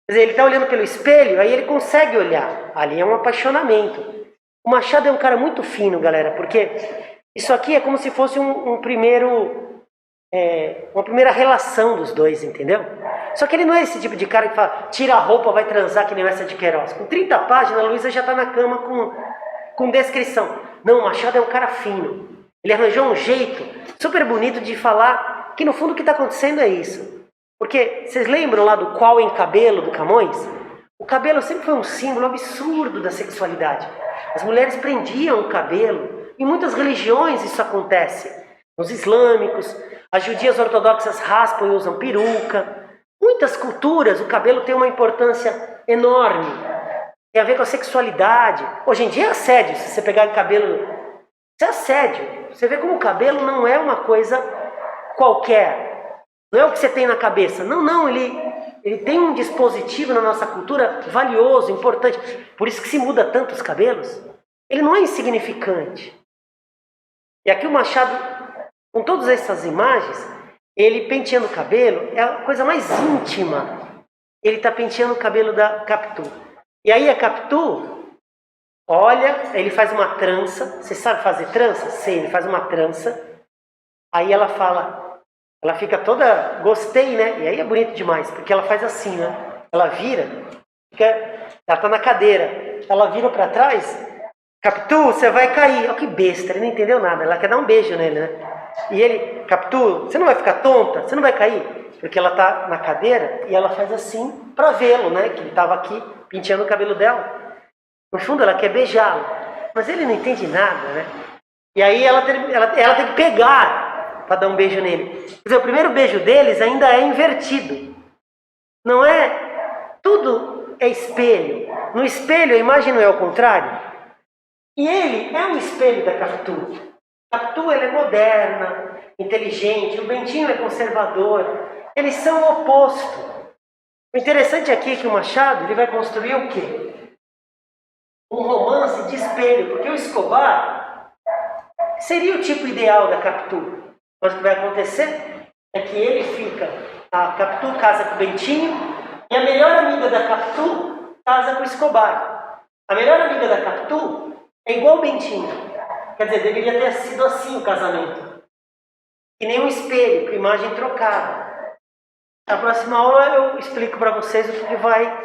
Quer dizer, ele está olhando pelo espelho, aí ele consegue olhar. Ali é um apaixonamento. O Machado é um cara muito fino, galera, porque isso aqui é como se fosse uma primeira relação dos dois, entendeu? Só que ele não é esse tipo de cara que fala, tira a roupa, vai transar que nem essa de Queiroz. Com 30 páginas, a Luísa já está na cama com descrição. Não, o Machado é um cara fino. Ele arranjou um jeito super bonito de falar que no fundo o que está acontecendo é isso. Porque vocês lembram lá do Qual em Cabelo, do Camões? O cabelo sempre foi um símbolo absurdo da sexualidade. As mulheres prendiam o cabelo. Em muitas religiões isso acontece. Nos islâmicos, as judias ortodoxas raspam e usam peruca. Muitas culturas o cabelo tem uma importância enorme. Tem a ver com a sexualidade. Hoje em dia é assédio. Se você pegar o cabelo, isso é assédio. Você vê como o cabelo não é uma coisa qualquer. Não é o que você tem na cabeça. Não, ele tem um dispositivo na nossa cultura valioso, importante. Por isso que se muda tanto os cabelos. Ele não é insignificante. E aqui o Machado, com todas essas imagens, ele penteando o cabelo, é a coisa mais íntima. Ele está penteando o cabelo da Capitu. E aí a Capitu, olha, ele faz uma trança. Você sabe fazer trança? Sei, ele faz uma trança. Aí ela fala, ela fica toda, gostei, né? E aí é bonito demais, porque ela faz assim, né? Ela vira, ela está na cadeira, ela vira para trás, Capitu, você vai cair. Olha que besta, ele não entendeu nada, ela quer dar um beijo nele, né? E ele, Capitu, você não vai ficar tonta? Você não vai cair? Porque ela está na cadeira e ela faz assim para vê-lo, né? Que ele estava aqui penteando o cabelo dela. No fundo ela quer beijá-lo, mas ele não entende nada, né? E aí ela tem que pegar para dar um beijo nele. Quer dizer, o primeiro beijo deles ainda é invertido. Não é? Tudo é espelho. No espelho a imagem não é ao contrário. E ele é um espelho da Capitu. Capitu ela é moderna, inteligente, o Bentinho é conservador. Eles são o oposto. O interessante aqui é que o Machado ele vai construir o quê? Um romance de espelho, porque o Escobar seria o tipo ideal da Capitu. Mas o que vai acontecer é que ele fica, a Capitu casa com o Bentinho e a melhor amiga da Capitu casa com o Escobar. A melhor amiga da Capitu é igual o Bentinho. Quer dizer, deveria ter sido assim o casamento. Que nem um espelho, com imagem trocada. Na próxima aula eu explico para vocês o que vai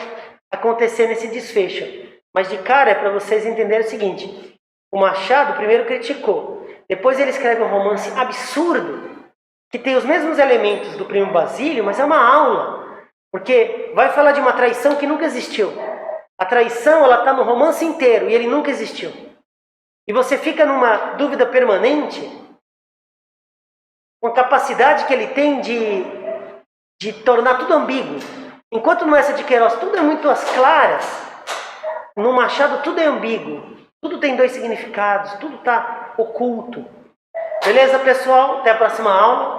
acontecer nesse desfecho. Mas de cara é para vocês entenderem o seguinte. O Machado primeiro criticou. Depois ele escreve um romance absurdo, que tem os mesmos elementos do Primo Basílio, mas é uma aula. Porque vai falar de uma traição que nunca existiu. A traição ela está no romance inteiro e ele nunca existiu. E você fica numa dúvida permanente com a capacidade que ele tem de tornar tudo ambíguo. Enquanto no Essa de Queiroz tudo é muito às claras, no Machado tudo é ambíguo. Tudo tem dois significados, tudo está oculto. Beleza, pessoal? Até a próxima aula.